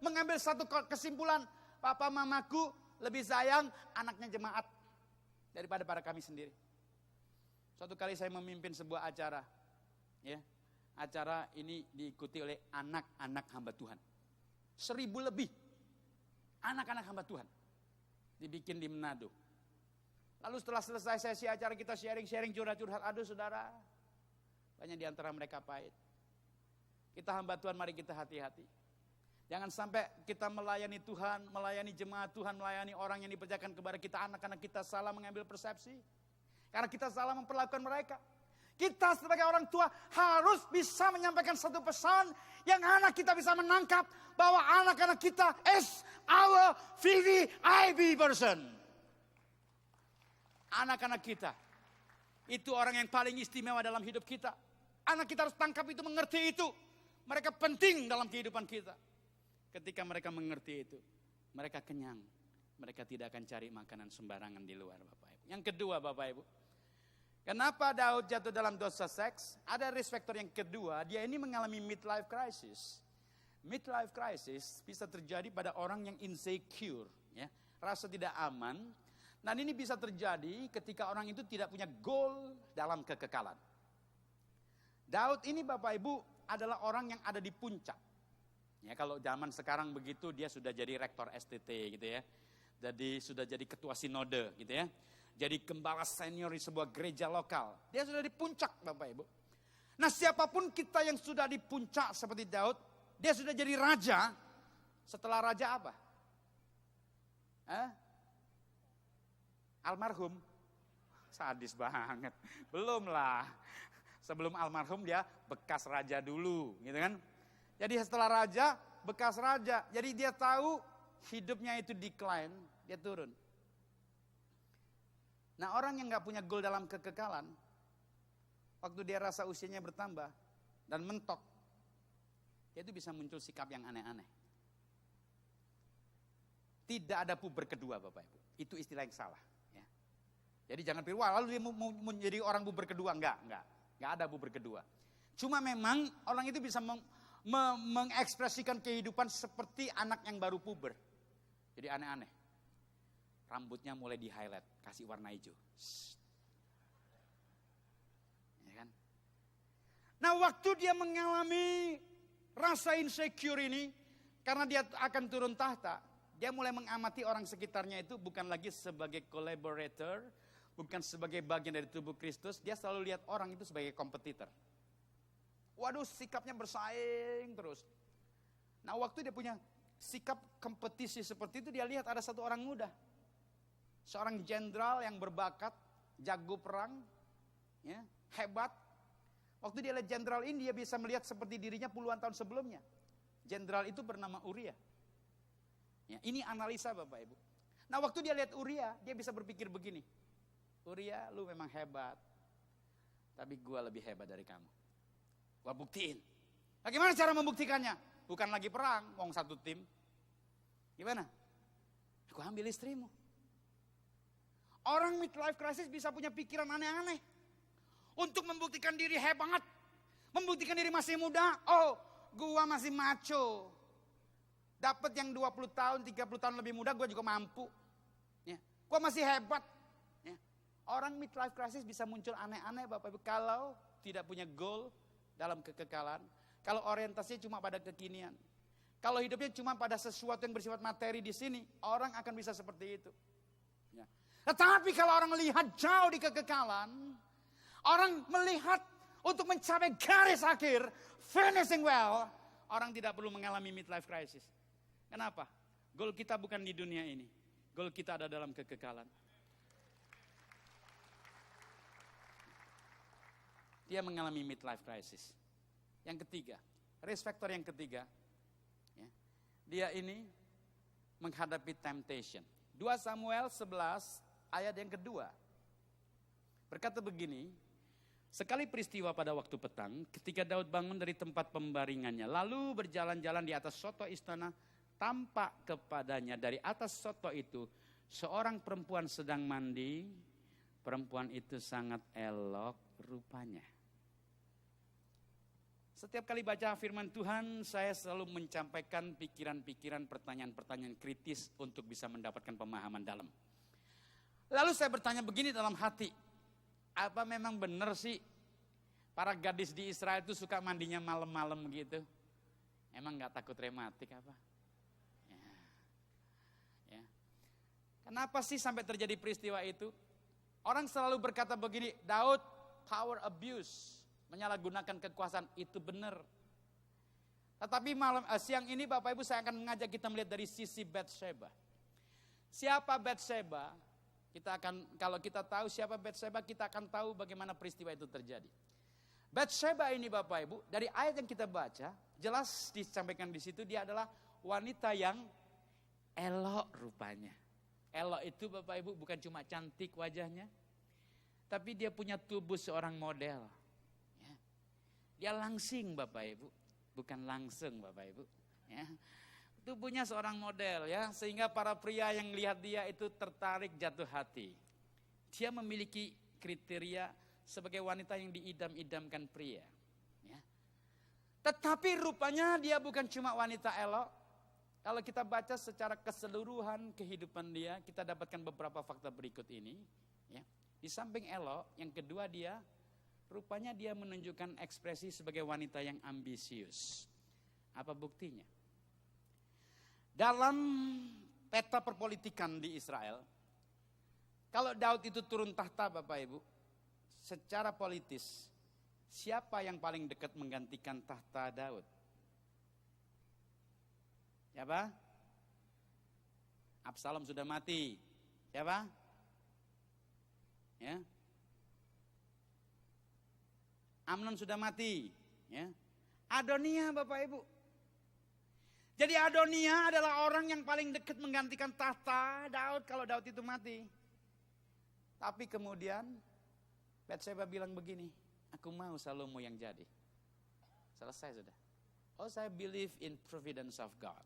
B: mengambil satu kesimpulan, papa mamaku lebih sayang anaknya jemaat daripada pada kami sendiri. Suatu kali saya memimpin sebuah acara, ya, acara ini diikuti oleh anak-anak hamba Tuhan, 1000 lebih anak-anak hamba Tuhan, dibikin di Manado. Lalu setelah selesai sesi acara kita sharing curhat-curhat, aduh saudara, banyak di antara mereka pahit. Kita hamba Tuhan, mari kita hati-hati. Jangan sampai kita melayani Tuhan, melayani jemaat Tuhan, melayani orang yang dipercayakan kepada kita, anak-anak kita salah mengambil persepsi. Karena kita salah memperlakukan mereka. Kita sebagai orang tua harus bisa menyampaikan satu pesan yang anak kita bisa menangkap bahwa anak-anak kita is our VVIP person. Anak-anak kita itu orang yang paling istimewa dalam hidup kita. Anak kita harus tangkap itu, mengerti itu. Mereka penting dalam kehidupan kita. Ketika mereka mengerti itu, mereka kenyang. Mereka tidak akan cari makanan sembarangan di luar, Bapak Ibu. Yang kedua, Bapak Ibu, kenapa Daud jatuh dalam dosa seks? Ada risk factor yang kedua, dia ini mengalami midlife crisis. Midlife crisis bisa terjadi pada orang yang insecure, ya, rasa tidak aman. Dan ini bisa terjadi ketika orang itu tidak punya goal dalam kekekalan. Daud ini Bapak Ibu adalah orang yang ada di puncak. Ya, kalau zaman sekarang begitu dia sudah jadi rektor STT gitu ya. Jadi sudah jadi ketua sinode gitu ya. Jadi gembala senior di sebuah gereja lokal. Dia sudah di puncak Bapak Ibu. Nah, siapapun kita yang sudah di puncak seperti Daud, dia sudah jadi raja. Setelah raja apa? Almarhum. Sadis banget. Belum lah. Sebelum almarhum dia bekas raja dulu, gitu kan? Jadi setelah raja, bekas raja. Jadi dia tahu hidupnya itu decline, dia turun. Nah, orang yang gak punya goal dalam kekekalan, waktu dia rasa usianya bertambah dan mentok, dia itu bisa muncul sikap yang aneh-aneh. Tidak ada puber kedua Bapak Ibu. Itu istilah yang salah. Ya. Jadi jangan pikir, wah lalu dia mau menjadi orang puber kedua. Enggak ada puber kedua. Cuma memang orang itu bisa mengekspresikan kehidupan seperti anak yang baru puber. Jadi aneh-aneh. Rambutnya mulai di highlight, kasih warna hijau. Ya kan? Nah waktu dia mengalami rasa insecure ini, karena dia akan turun tahta, dia mulai mengamati orang sekitarnya itu bukan lagi sebagai collaborator, bukan sebagai bagian dari tubuh Kristus, dia selalu lihat orang itu sebagai kompetitor. Waduh, sikapnya bersaing terus. Nah, waktu dia punya sikap kompetisi seperti itu, dia lihat ada satu orang muda. Seorang jenderal yang berbakat, jago perang, ya, hebat. Waktu dia lihat jenderal ini, dia bisa melihat seperti dirinya puluhan tahun sebelumnya. Jenderal itu bernama Uria. Ya, ini analisa Bapak Ibu. Nah waktu dia lihat Uria, dia bisa berpikir begini. Uria, lu memang hebat. Tapi gua lebih hebat dari kamu. Gua buktiin. Bagaimana cara membuktikannya? Bukan lagi perang, wong satu tim. Gimana? Gua ambil istrimu. Orang midlife crisis bisa punya pikiran aneh-aneh. Untuk membuktikan diri hebat. Membuktikan diri masih muda. Oh, gua masih maco. Dapat yang 20 tahun, 30 tahun lebih muda, gue juga mampu. Ya. Gue masih hebat. Ya. Orang midlife crisis bisa muncul aneh-aneh Bapak Ibu. Kalau tidak punya goal dalam kekekalan. Kalau orientasinya cuma pada kekinian. Kalau hidupnya cuma pada sesuatu yang bersifat materi di sini. Orang akan bisa seperti itu. Ya. Tetapi kalau orang melihat jauh di kekekalan. Orang melihat untuk mencapai garis akhir. Finishing well. Orang tidak perlu mengalami midlife crisis. Kenapa? Goal kita bukan di dunia ini. Goal kita ada dalam kekekalan. Dia mengalami midlife crisis. Yang ketiga, risk factor yang ketiga. Ya, dia ini menghadapi temptation. 2 Samuel 11 ayat yang kedua. Berkata begini. Sekali peristiwa pada waktu petang, ketika Daud bangun dari tempat pembaringannya, lalu berjalan-jalan di atas soto istana, tampak kepadanya dari atas soto itu seorang perempuan sedang mandi. Perempuan itu sangat elok rupanya. Setiap kali baca firman Tuhan, saya selalu menyampaikan pikiran-pikiran, pertanyaan-pertanyaan kritis untuk bisa mendapatkan pemahaman dalam. Lalu saya bertanya begini dalam hati, apa memang benar sih para gadis di Israel itu suka mandinya malam-malam gitu? Emang gak takut rematik apa? Ya. Kenapa sih sampai terjadi peristiwa itu? Orang selalu berkata begini, Daud power abuse, menyalahgunakan kekuasaan, itu benar. Tetapi siang ini Bapak Ibu saya akan mengajak kita melihat dari sisi Batsheba. Siapa Batsheba? Kalau kita tahu siapa Batsheba, kita akan tahu bagaimana peristiwa itu terjadi. Batsheba ini Bapak Ibu, dari ayat yang kita baca, jelas disampaikan di situ dia adalah wanita yang elok rupanya. Elok itu Bapak Ibu bukan cuma cantik wajahnya, tapi dia punya tubuh seorang model. Ya. Dia langsing Bapak Ibu, bukan langsung Bapak Ibu. Ya. Tubuhnya seorang model ya, sehingga para pria yang lihat dia itu tertarik jatuh hati. Dia memiliki kriteria sebagai wanita yang diidam-idamkan pria. Ya. Tetapi rupanya dia bukan cuma wanita elok. Kalau kita baca secara keseluruhan kehidupan dia, kita dapatkan beberapa fakta berikut ini. Ya. Di samping elok, yang kedua rupanya dia menunjukkan ekspresi sebagai wanita yang ambisius. Apa buktinya? Dalam peta perpolitikan di Israel, kalau Daud itu turun tahta Bapak Ibu, secara politis, siapa yang paling dekat menggantikan tahta Daud? Siapa? Absalom sudah mati. Siapa? Ya. Amnon sudah mati. Ya. Adonia Bapak Ibu. Jadi Adonia adalah orang yang paling dekat menggantikan tahta Daud kalau Daud itu mati. Tapi kemudian Batsheba bilang begini, Aku mau Salomo yang jadi. Selesai sudah. Oh, saya believe in providence of God.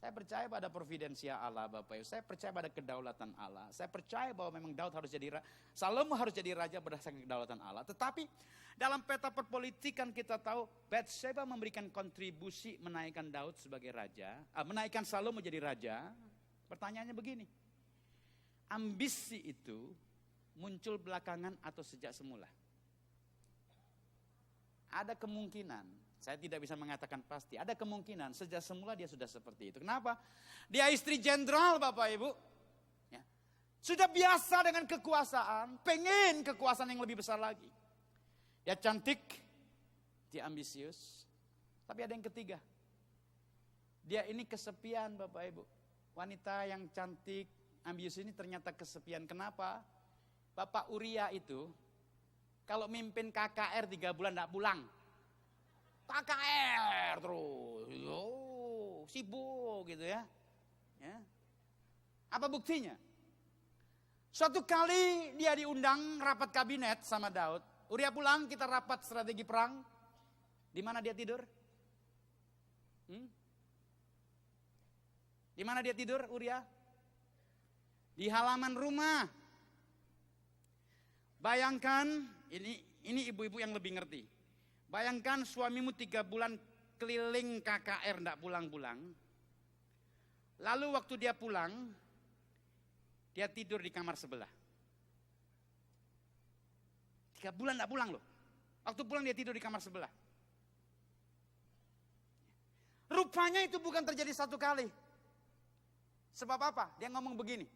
B: Saya percaya pada providensia Allah, Bapak Ibu. Saya percaya pada kedaulatan Allah. Saya percaya bahwa memang Daud harus jadi Salomo harus jadi raja berdasarkan kedaulatan Allah. Tetapi dalam peta perpolitikan kita tahu Batsheba memberikan kontribusi menaikkan Daud sebagai raja, menaikkan Salomo jadi raja. Pertanyaannya begini. Ambisi itu muncul belakangan atau sejak semula? Ada kemungkinan, saya tidak bisa mengatakan pasti, ada kemungkinan sejak semula dia sudah seperti itu. Kenapa? Dia istri jenderal, Bapak Ibu. Ya. Sudah biasa dengan kekuasaan, pengen kekuasaan yang lebih besar lagi. Dia cantik, dia ambisius, tapi ada yang ketiga. Dia ini kesepian, Bapak Ibu. Wanita yang cantik, ambisius ini ternyata kesepian. Kenapa? Bapak Uria itu, kalau mimpin KKR 3 bulan tidak pulang. KKR terus. Sibuk gitu ya. Apa buktinya? Suatu kali dia diundang rapat kabinet sama Daud. Uria pulang, kita rapat strategi perang. Di mana dia tidur? Di mana dia tidur, Uria? Di halaman rumah. Bayangkan, ini ibu-ibu yang lebih ngerti. Bayangkan suamimu 3 bulan keliling KKR tidak pulang-pulang. Lalu waktu dia pulang, dia tidur di kamar sebelah. 3 bulan tidak pulang loh. Waktu pulang dia tidur di kamar sebelah. Rupanya itu bukan terjadi satu kali. Sebab apa? Dia ngomong begini.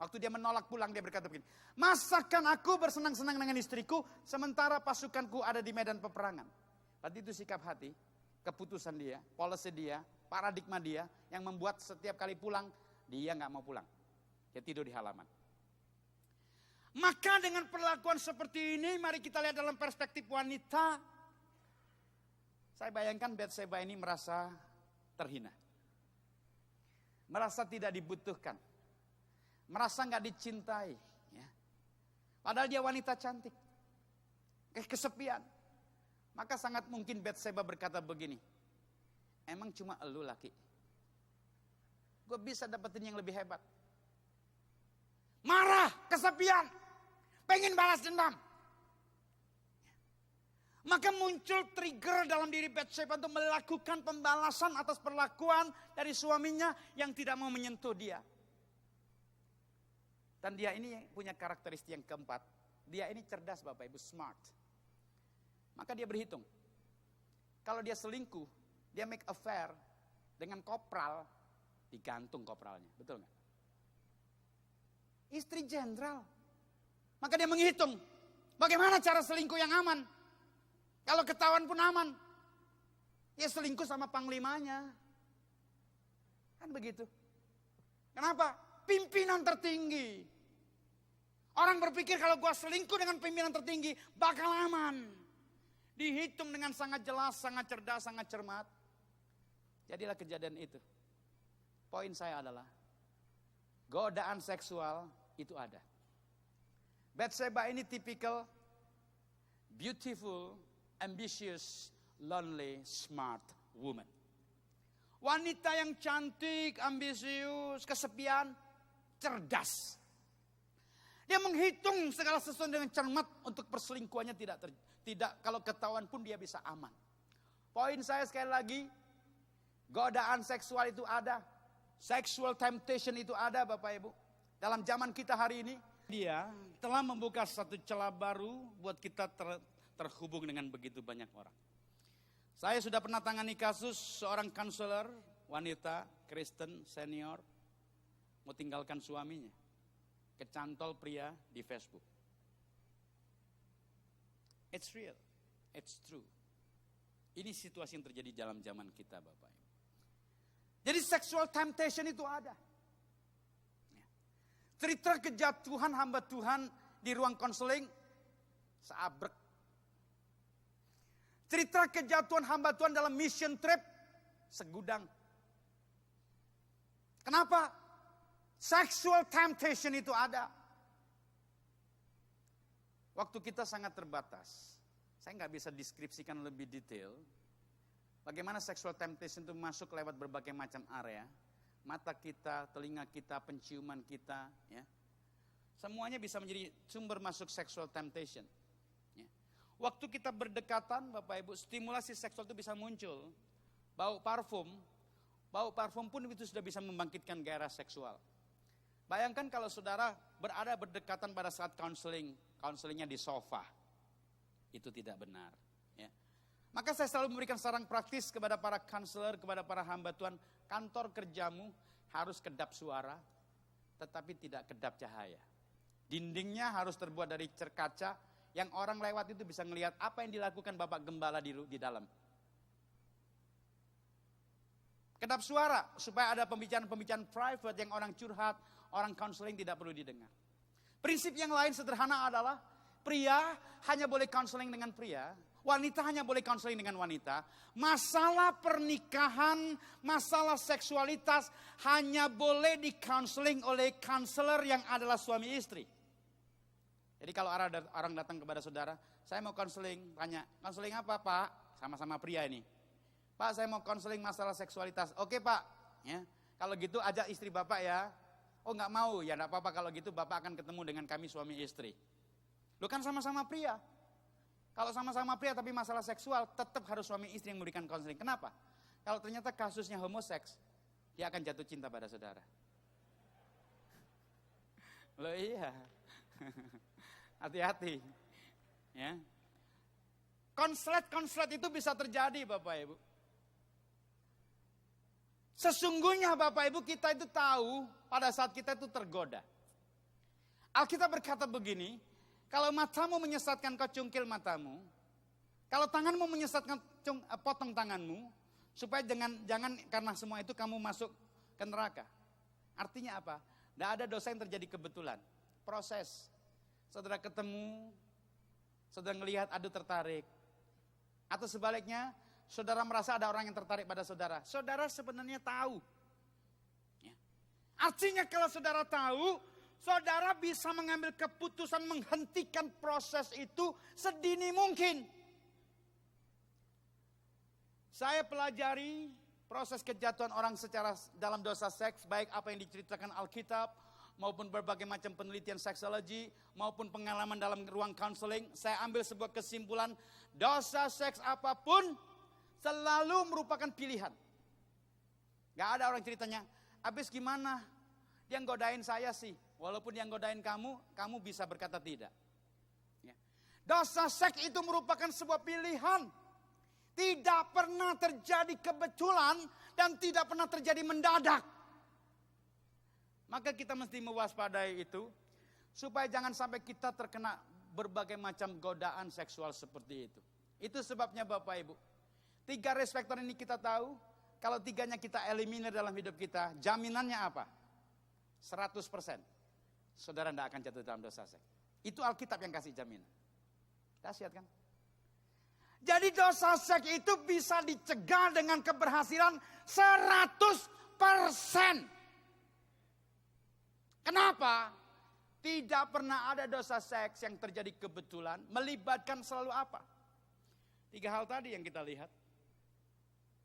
B: Waktu dia menolak pulang, dia berkata begini. Masakan aku bersenang-senang dengan istriku, sementara pasukanku ada di medan peperangan. Berarti itu sikap hati, keputusan dia, policy dia, paradigma dia, yang membuat setiap kali pulang, dia nggak mau pulang. Dia tidur di halaman. Maka dengan perlakuan seperti ini, mari kita lihat dalam perspektif wanita. Saya bayangkan Batsheba ini merasa terhina. Merasa tidak dibutuhkan. Merasa nggak dicintai, ya. Padahal dia wanita cantik, kesepian. Maka sangat mungkin Batsheba berkata begini, emang cuma elu laki, gue bisa dapetin yang lebih hebat. Marah, kesepian, pengen balas dendam. Maka muncul trigger dalam diri Batsheba untuk melakukan pembalasan atas perlakuan dari suaminya yang tidak mau menyentuh dia. Dan dia ini punya karakteristik yang keempat. Dia ini cerdas, Bapak Ibu, smart. Maka dia berhitung. Kalau dia selingkuh, dia make affair dengan kopral, digantung kopralnya. Betul nggak? Istri jenderal. Maka dia menghitung, bagaimana cara selingkuh yang aman. Kalau ketahuan pun aman. Ya selingkuh sama panglimanya. Kan begitu. Kenapa? Pimpinan tertinggi. Orang berpikir kalau gua selingkuh dengan pimpinan tertinggi bakal aman. Dihitung dengan sangat jelas, sangat cerdas, sangat cermat. Jadilah kejadian itu. Poin saya adalah godaan seksual itu ada. Batsheba ini tipikal beautiful, ambitious, lonely, smart woman. Wanita yang cantik, ambisius, kesepian, cerdas. Dia menghitung segala sesuatu dengan cermat untuk perselingkuhannya tidak kalau ketahuan pun dia bisa aman. Poin saya sekali lagi, godaan seksual itu ada. Sexual temptation itu ada, Bapak Ibu. Dalam zaman kita hari ini, dia telah membuka satu celah baru buat kita terhubung dengan begitu banyak orang. Saya sudah pernah tangani kasus seorang konselor wanita Kristen senior mau tinggalkan suaminya, kecantol pria di Facebook. It's real, it's true. Ini situasi yang terjadi dalam zaman kita, Bapak Ibu. Jadi sexual temptation itu ada. Cerita kejatuhan hamba Tuhan di ruang konseling seabrek. Cerita kejatuhan hamba Tuhan dalam mission trip segudang. Kenapa? Sexual temptation itu ada. Waktu kita sangat terbatas. Saya nggak bisa deskripsikan lebih detail. Bagaimana sexual temptation itu masuk lewat berbagai macam area. Mata kita, telinga kita, penciuman kita. Ya. Semuanya bisa menjadi sumber masuk sexual temptation. Ya. Waktu kita berdekatan, Bapak Ibu, stimulasi seksual itu bisa muncul. Bau parfum pun itu sudah bisa membangkitkan gairah seksual. Bayangkan kalau saudara berada berdekatan pada saat counselingnya di sofa. Itu tidak benar. Ya. Maka saya selalu memberikan saran praktis kepada para counselor, kepada para hamba Tuhan. Kantor kerjamu harus kedap suara, tetapi tidak kedap cahaya. Dindingnya harus terbuat dari kaca, yang orang lewat itu bisa melihat apa yang dilakukan Bapak Gembala di dalam. Kedap suara, supaya ada pembicaraan-pembicaraan private yang orang curhat, orang counseling tidak perlu didengar. Prinsip yang lain sederhana adalah, pria hanya boleh counseling dengan pria, wanita hanya boleh counseling dengan wanita. Masalah pernikahan, masalah seksualitas hanya boleh di-counseling oleh counselor yang adalah suami istri. Jadi kalau orang datang kepada saudara, saya mau counseling, tanya, counseling apa Pak? Sama-sama pria ini. Pak, saya mau counseling masalah seksualitas. Oke Pak, ya. Kalau gitu ajak istri Bapak ya. Oh nggak mau, ya nggak apa-apa, kalau gitu Bapak akan ketemu dengan kami suami istri. Lu kan sama-sama pria. Kalau sama-sama pria tapi masalah seksual, tetap harus suami istri yang memberikan konseling. Kenapa? Kalau ternyata kasusnya homoseks, dia akan jatuh cinta pada saudara. Loh iya. Hati-hati. Ya. Konslet itu bisa terjadi Bapak Ibu. Sesungguhnya Bapak Ibu kita itu tahu pada saat kita itu tergoda. Alkitab berkata begini, kalau matamu menyesatkan kau cungkil matamu. Kalau tanganmu menyesatkan potong tanganmu. Supaya jangan karena semua itu kamu masuk ke neraka. Artinya apa? Tidak ada dosa yang terjadi kebetulan. Proses. Saudara ketemu, saudara ngelihat, aduh tertarik. Atau sebaliknya, saudara merasa ada orang yang tertarik pada saudara. Saudara sebenarnya tahu. Ya. Artinya kalau saudara tahu, saudara bisa mengambil keputusan menghentikan proses itu sedini mungkin. Saya pelajari proses kejatuhan orang secara dalam dosa seks, baik apa yang diceritakan Alkitab, maupun berbagai macam penelitian seksologi, maupun pengalaman dalam ruang counseling. Saya ambil sebuah kesimpulan, dosa seks apapun selalu merupakan pilihan. Gak ada orang ceritanya, habis gimana? Dia godain saya sih. Walaupun yang godain kamu bisa berkata tidak. Ya. Dosa seks itu merupakan sebuah pilihan. Tidak pernah terjadi kebetulan dan tidak pernah terjadi mendadak. Maka kita mesti mewaspadai itu. Supaya jangan sampai kita terkena berbagai macam godaan seksual seperti itu. Itu sebabnya Bapak Ibu. 3 risk factor ini kita tahu. Kalau 3-nya kita eliminir dalam hidup kita, jaminannya apa? 100%. Saudara tidak akan jatuh dalam dosa seks. Itu Alkitab yang kasih jaminan. Dahsyat kan? Jadi dosa seks itu bisa dicegah dengan keberhasilan 100%. Kenapa? Tidak pernah ada dosa seks yang terjadi kebetulan. Melibatkan selalu apa? 3 hal tadi yang kita lihat.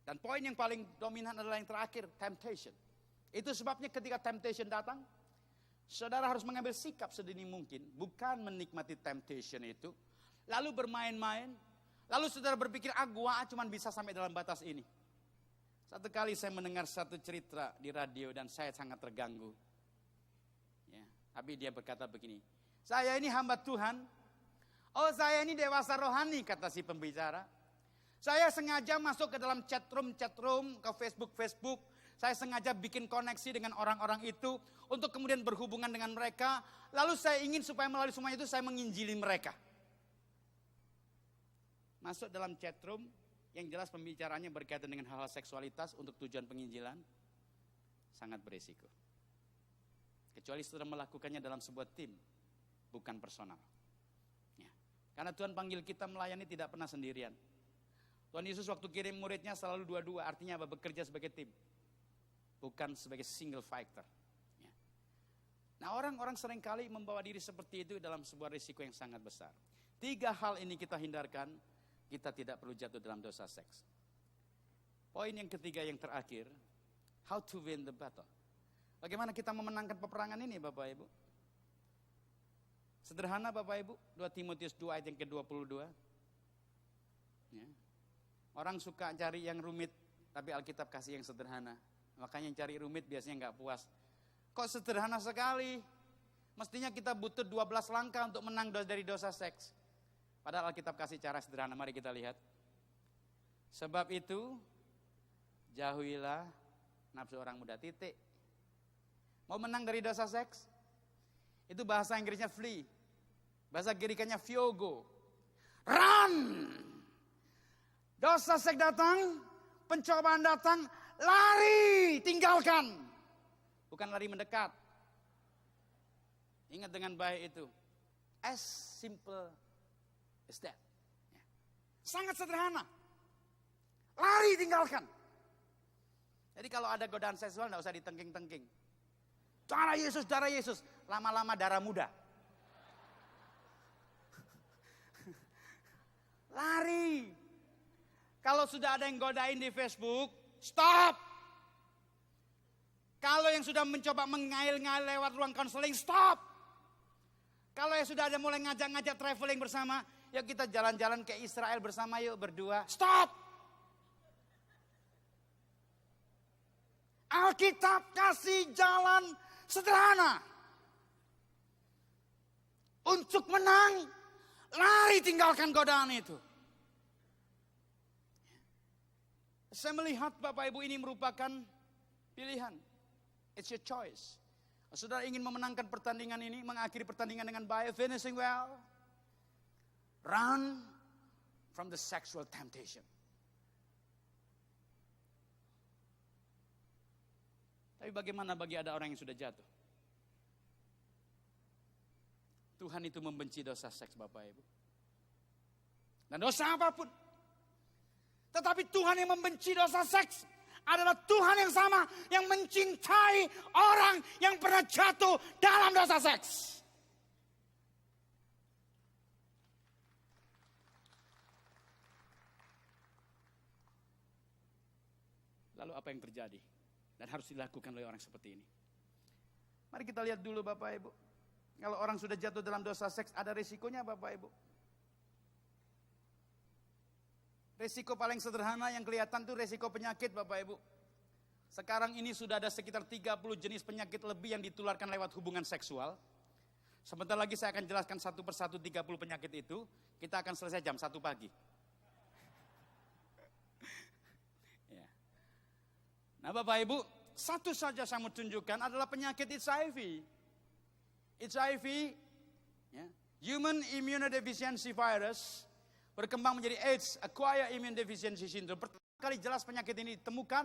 B: Dan poin yang paling dominan adalah yang terakhir, temptation. Itu sebabnya ketika temptation datang, saudara harus mengambil sikap sedini mungkin, bukan menikmati temptation itu, lalu bermain-main, lalu saudara berpikir, gua cuma bisa sampai dalam batas ini. Satu kali saya mendengar satu cerita di radio dan saya sangat terganggu. Ya, tapi dia berkata begini, saya ini hamba Tuhan, saya ini dewasa rohani, kata si pembicara. Saya sengaja masuk ke dalam chatroom, ke Facebook. Saya sengaja bikin koneksi dengan orang-orang itu untuk kemudian berhubungan dengan mereka. Lalu saya ingin supaya melalui semuanya itu saya menginjili mereka. Masuk dalam chatroom yang jelas pembicaranya berkaitan dengan hal-hal seksualitas untuk tujuan penginjilan. Sangat berisiko. Kecuali saudara melakukannya dalam sebuah tim, bukan personal. Ya. Karena Tuhan panggil kita melayani tidak pernah sendirian. Tuhan Yesus waktu kirim muridnya selalu dua-dua, artinya apa? Bekerja sebagai tim. Bukan sebagai single fighter. Ya. Nah orang-orang seringkali membawa diri seperti itu dalam sebuah risiko yang sangat besar. 3 hal ini kita hindarkan, kita tidak perlu jatuh dalam dosa seks. Poin yang ketiga yang terakhir, how to win the battle. Bagaimana kita memenangkan peperangan ini Bapak Ibu? Sederhana Bapak Ibu, 2 Timotius 2 ayat yang ke-22. Ya. Orang suka cari yang rumit, tapi Alkitab kasih yang sederhana. Makanya yang cari rumit biasanya nggak puas. Kok sederhana sekali? Mestinya kita butuh 12 langkah untuk menang dari dosa seks. Padahal Alkitab kasih cara sederhana, mari kita lihat. Sebab itu, jauhilah nafsu orang muda, titik. Mau menang dari dosa seks? Itu bahasa Inggrisnya flee. Bahasa Grekanya fiogo. Run! Dosa seks datang, pencobaan datang, lari, tinggalkan. Bukan lari mendekat. Ingat dengan baik itu. As simple as that. Sangat sederhana. Lari, tinggalkan. Jadi kalau ada godaan seksual enggak usah ditengking-tengking. Darah Yesus. Lama-lama darah muda. Lari. Kalau sudah ada yang godain di Facebook, stop. Kalau yang sudah mencoba mengail-ngail lewat ruang konseling, stop. Kalau yang sudah ada mulai ngajak-ngajak traveling bersama, yuk kita jalan-jalan ke Israel bersama yuk berdua, stop. Alkitab kasih jalan sederhana. Untuk menang, lari tinggalkan godaan itu. Saya melihat Bapak Ibu ini merupakan pilihan. It's your choice. Saudara ingin memenangkan pertandingan ini, mengakhiri pertandingan dengan baik, finishing well. Run from the sexual temptation. Tapi bagaimana bagi ada orang yang sudah jatuh? Tuhan itu membenci dosa seks Bapak Ibu. Dan dosa apapun. Tetapi Tuhan yang membenci dosa seks adalah Tuhan yang sama yang mencintai orang yang pernah jatuh dalam dosa seks. Lalu apa yang terjadi? Dan harus dilakukan oleh orang seperti ini. Mari kita lihat dulu Bapak Ibu. Kalau orang sudah jatuh dalam dosa seks ada risikonya Bapak Ibu. Risiko paling sederhana yang kelihatan itu risiko penyakit Bapak Ibu. Sekarang ini sudah ada sekitar 30 jenis penyakit lebih yang ditularkan lewat hubungan seksual. Sebentar lagi saya akan jelaskan satu persatu 30 penyakit itu. Kita akan selesai jam 1 pagi. Ya. Nah Bapak Ibu, satu saja saya mau tunjukkan adalah penyakit HIV. HIV, ya, Human Immunodeficiency Virus, berkembang menjadi AIDS, Acquired Immune Deficiency Syndrome. Pertama kali jelas penyakit ini ditemukan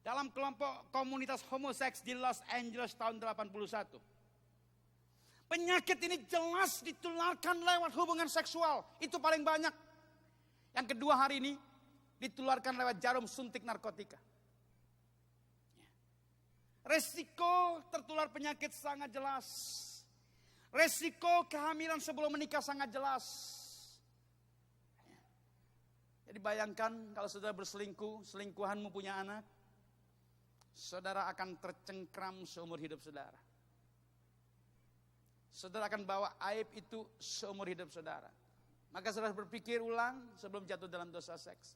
B: dalam kelompok komunitas homoseks di Los Angeles tahun 81. Penyakit ini jelas ditularkan lewat hubungan seksual. Itu paling banyak. Yang kedua hari ini ditularkan lewat jarum suntik narkotika. Resiko tertular penyakit sangat jelas. Resiko kehamilan sebelum menikah sangat jelas. Jadi bayangkan kalau saudara berselingkuh, selingkuhanmu punya anak, saudara akan tercengkram seumur hidup saudara. Saudara akan bawa aib itu seumur hidup saudara. Maka saudara berpikir ulang sebelum jatuh dalam dosa seks.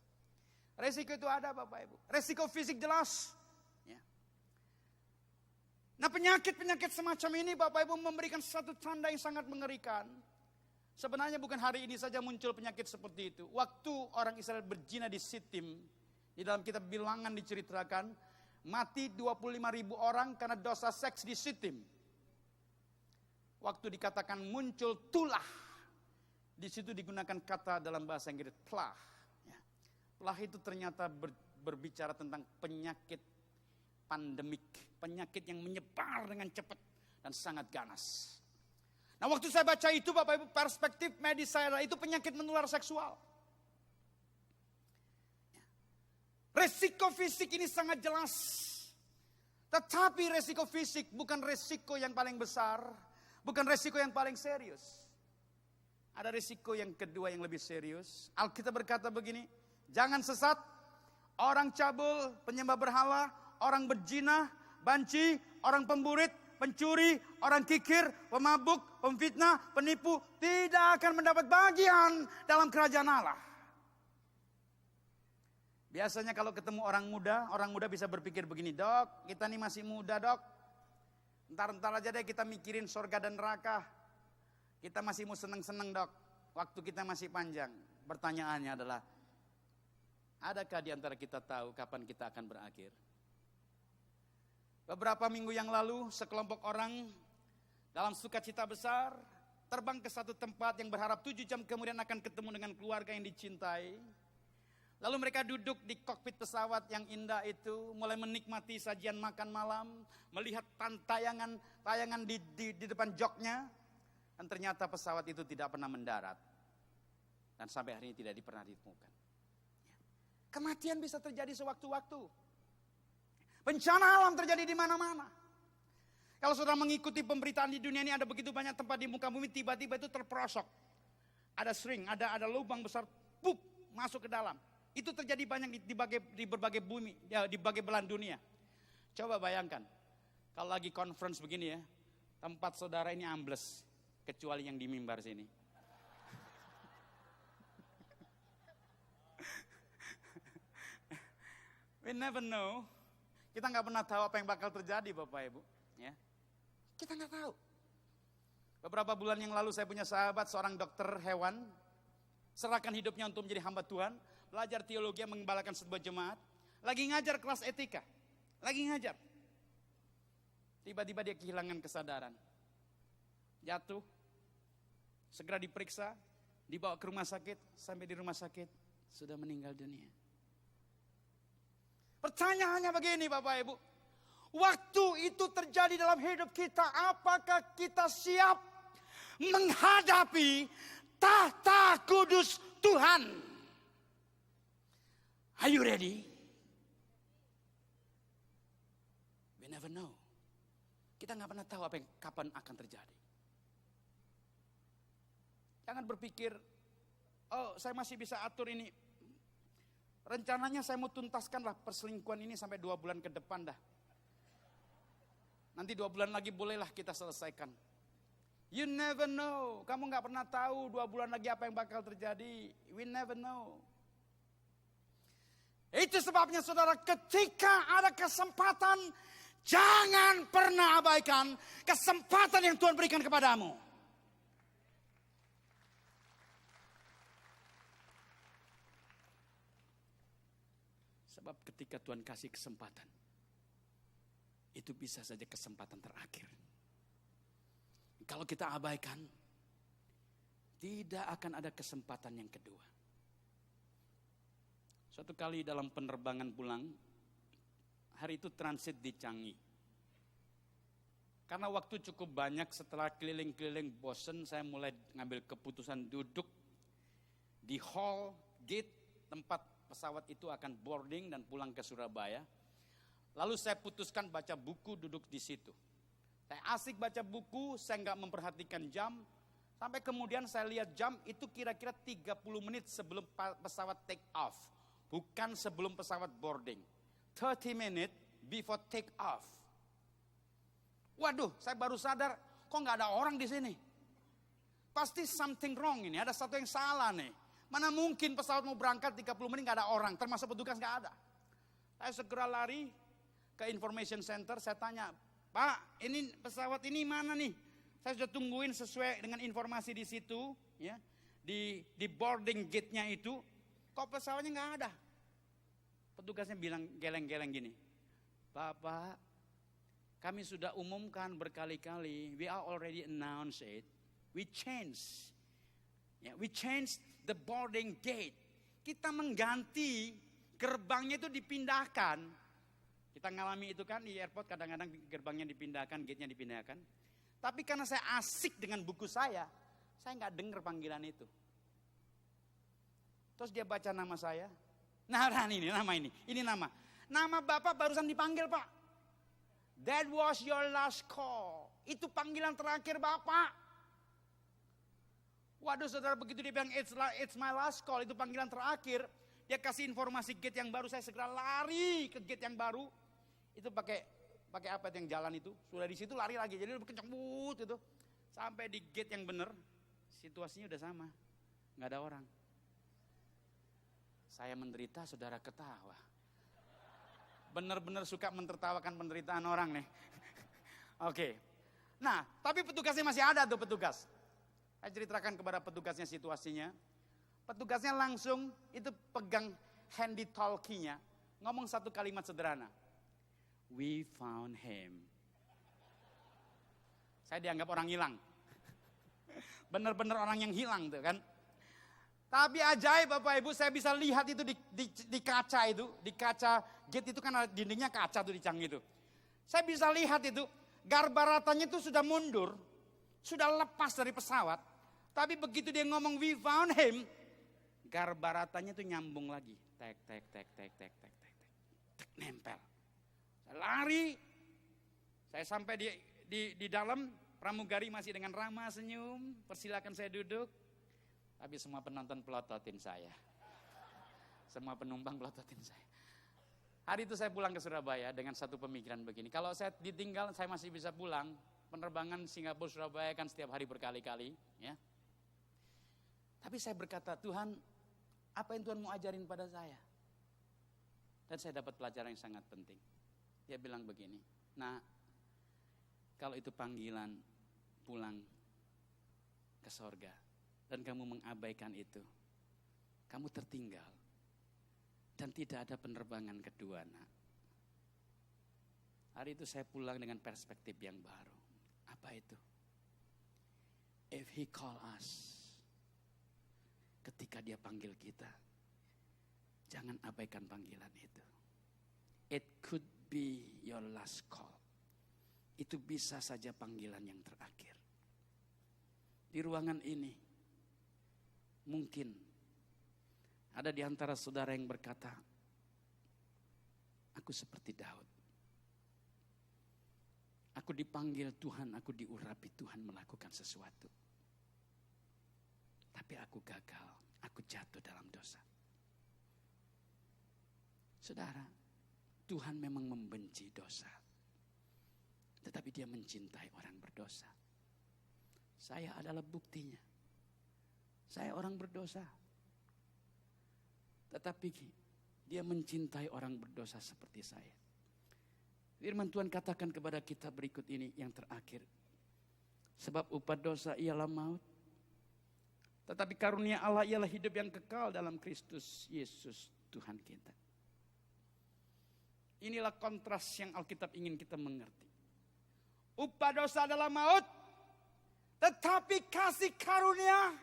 B: Resiko itu ada Bapak Ibu. Resiko fisik jelas. Nah penyakit-penyakit semacam ini Bapak Ibu memberikan satu tanda yang sangat mengerikan. Sebenarnya bukan hari ini saja muncul penyakit seperti itu. Waktu orang Israel berzina di Sitim, di dalam kitab Bilangan diceritakan, mati 25.000 orang karena dosa seks di Sitim. Waktu dikatakan muncul tulah, di situ digunakan kata dalam bahasa Inggris plah. Plah itu ternyata berbicara tentang penyakit pandemik, penyakit yang menyebar dengan cepat dan sangat ganas. Nah waktu saya baca itu Bapak Ibu, perspektif medis saya itu penyakit menular seksual. Resiko fisik ini sangat jelas. Tetapi resiko fisik bukan resiko yang paling besar, bukan resiko yang paling serius.
A: Ada risiko yang kedua yang lebih serius. Alkitab berkata begini, jangan sesat, orang cabul, penyembah berhala, orang berzina, banci, orang pemburit, pencuri, orang kikir, pemabuk, pemfitnah, penipu, tidak akan mendapat bagian dalam kerajaan Allah. Biasanya kalau ketemu orang muda bisa berpikir begini, dok, kita nih masih muda dok. Ntar aja deh kita mikirin surga dan neraka. Kita masih mau seneng-seneng dok, waktu kita masih panjang. Pertanyaannya adalah, adakah di antara kita tahu kapan kita akan berakhir? Beberapa minggu yang lalu, sekelompok orang dalam sukacita besar terbang ke satu tempat yang berharap 7 jam kemudian akan ketemu dengan keluarga yang dicintai. Lalu mereka duduk di kokpit pesawat yang indah itu, mulai menikmati sajian makan malam, melihat tayangan di depan joknya, dan ternyata pesawat itu tidak pernah mendarat. Dan sampai hari ini tidak pernah ditemukan. Kematian bisa terjadi sewaktu-waktu. Bencana alam terjadi di mana-mana. Kalau saudara mengikuti pemberitaan di dunia ini, ada begitu banyak tempat di muka bumi, tiba-tiba itu terperosok. Ada sering, ada lubang besar, puk, masuk ke dalam. Itu terjadi banyak di berbagai bumi, di berbagai belahan dunia. Coba bayangkan, kalau lagi conference begini ya, tempat saudara ini ambles, kecuali yang di mimbar sini. We never know. Kita nggak pernah tahu apa yang bakal terjadi, Bapak Ibu. Ya, kita nggak tahu. Beberapa bulan yang lalu saya punya sahabat, seorang dokter hewan, serahkan hidupnya untuk menjadi hamba Tuhan, belajar teologi, mengembalakan sebuah jemaat, lagi ngajar kelas etika, lagi ngajar. Tiba-tiba dia kehilangan kesadaran, jatuh, segera diperiksa, dibawa ke rumah sakit, sampai di rumah sakit sudah meninggal dunia. Pertanyaannya begini Bapak Ibu, waktu itu terjadi dalam hidup kita, apakah kita siap menghadapi tahta kudus Tuhan? Are you ready? We never know. Kita nggak pernah tahu apa yang kapan akan terjadi. Jangan berpikir, oh saya masih bisa atur ini. Rencananya saya mau tuntaskanlah perselingkuhan ini sampai 2 bulan ke depan dah. Nanti 2 bulan lagi bolehlah kita selesaikan. You never know. Kamu gak pernah tahu 2 bulan lagi apa yang bakal terjadi. We never know. Itu sebabnya saudara, ketika ada kesempatan, jangan pernah abaikan kesempatan yang Tuhan berikan kepadamu. Sebab ketika Tuhan kasih kesempatan, itu bisa saja kesempatan terakhir. Kalau kita abaikan, tidak akan ada kesempatan yang kedua. Suatu kali dalam penerbangan pulang, hari itu transit di Changi. Karena waktu cukup banyak, setelah keliling-keliling bosen, saya mulai ngambil keputusan duduk di hall gate tempat pesawat itu akan boarding dan pulang ke Surabaya. Lalu saya putuskan baca buku, duduk di situ. Saya asik baca buku, saya nggak memperhatikan jam. Sampai kemudian saya lihat jam, itu kira-kira 30 menit sebelum pesawat take off. Bukan sebelum pesawat boarding. 30 minutes before take off. Waduh, saya baru sadar, kok nggak ada orang di sini. Pasti something wrong ini, ada satu yang salah nih. Mana mungkin pesawat mau berangkat 30 menit gak ada orang, termasuk petugas gak ada. Saya segera lari ke information center, saya tanya, Pak, ini pesawat ini mana nih? Saya sudah tungguin sesuai dengan informasi di situ, ya, di boarding gate-nya itu, kok pesawatnya gak ada? Petugasnya bilang geleng-geleng gini, Bapak, kami sudah umumkan berkali-kali, we are already announced it, we change the boarding gate. Kita mengganti gerbangnya itu dipindahkan. Kita ngalami itu kan di airport, kadang-kadang gerbangnya dipindahkan, gate-nya dipindahkan. Tapi karena saya asik dengan buku saya nggak dengar panggilan itu. Terus dia baca nama saya. Nah ini nama ini nama. Nama Bapak barusan dipanggil Pak. That was your last call. Itu panggilan terakhir Bapak.
B: Waduh saudara, begitu dia bilang it's my last call, itu panggilan terakhir. Dia kasih informasi gate yang baru, saya segera lari ke gate yang baru. Itu pakai apa yang jalan itu, sudah di situ lari lagi, jadi udah kencang itu. Sampai di gate yang benar, situasinya udah sama, nggak ada orang. Saya menderita, saudara ketawa. Benar-benar suka mentertawakan penderitaan orang nih. Oke. Nah, tapi petugasnya masih ada tuh petugas. Saya ceritakan kepada petugasnya situasinya. Petugasnya langsung itu pegang handy talkie-nya. Ngomong satu kalimat sederhana. We found him. Saya dianggap orang hilang. Benar-benar orang yang hilang tuh kan. Tapi ajaib Bapak Ibu, saya bisa lihat itu di kaca itu. Di kaca gate itu kan ada dindingnya kaca tuh di Canggih itu. Saya bisa lihat itu. Garbaratanya itu sudah mundur. Sudah lepas dari pesawat. Tapi begitu dia ngomong we found him, garbaratanya itu nyambung lagi. Tek. Nempel. Saya lari. Saya sampai di dalam, pramugari masih dengan ramah senyum. Persilakan saya duduk. Tapi semua penonton pelototin saya. Semua penumpang pelototin saya. Hari itu saya pulang ke Surabaya dengan satu pemikiran begini. Kalau saya ditinggal, saya masih bisa pulang. Penerbangan Singapura Surabaya kan setiap hari berkali-kali, ya. Tapi saya berkata, Tuhan, apa yang Tuhan mau ajarin pada saya? Dan saya dapat pelajaran yang sangat penting. Dia bilang begini, nah, kalau itu panggilan pulang ke sorga, dan kamu mengabaikan itu, kamu tertinggal. Dan tidak ada penerbangan kedua, nak. Hari itu saya pulang dengan perspektif yang baru. Apa itu? If he call us, ketika dia panggil kita, jangan abaikan panggilan itu. It could be your last call. Itu bisa saja panggilan yang terakhir. Di ruangan ini, mungkin ada di antara saudara yang berkata, aku seperti Daud. Aku dipanggil Tuhan, aku diurapi Tuhan melakukan sesuatu. Tapi aku gagal, aku jatuh dalam dosa. Saudara, Tuhan memang membenci dosa. Tetapi dia mencintai orang berdosa. Saya adalah buktinya. Saya orang berdosa. Tetapi dia mencintai orang berdosa seperti saya. Firman Tuhan katakan kepada kita berikut ini yang terakhir. Sebab upah dosa ialah maut. Tetapi karunia Allah ialah hidup yang kekal dalam Kristus Yesus Tuhan kita. Inilah kontras yang Alkitab ingin kita mengerti. Upah dosa adalah maut. Tetapi kasih karunia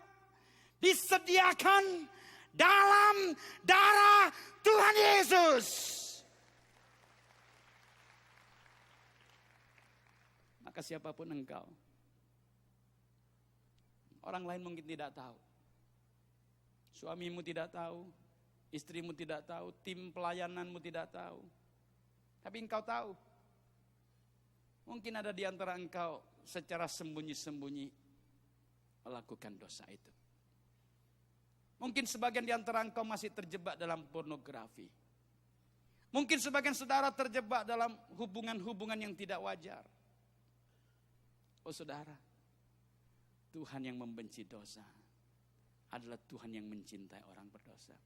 B: disediakan dalam darah Tuhan Yesus. Maka siapapun engkau, orang lain mungkin tidak tahu. Suamimu tidak tahu, istrimu tidak tahu, tim pelayananmu tidak tahu. Tapi engkau tahu. Mungkin ada di antara engkau secara sembunyi-sembunyi melakukan dosa itu. Mungkin sebagian di antara engkau masih terjebak dalam pornografi. Mungkin sebagian saudara terjebak dalam hubungan-hubungan yang tidak wajar. Oh saudara, Tuhan yang membenci dosa adalah Tuhan yang mencintai orang berdosa.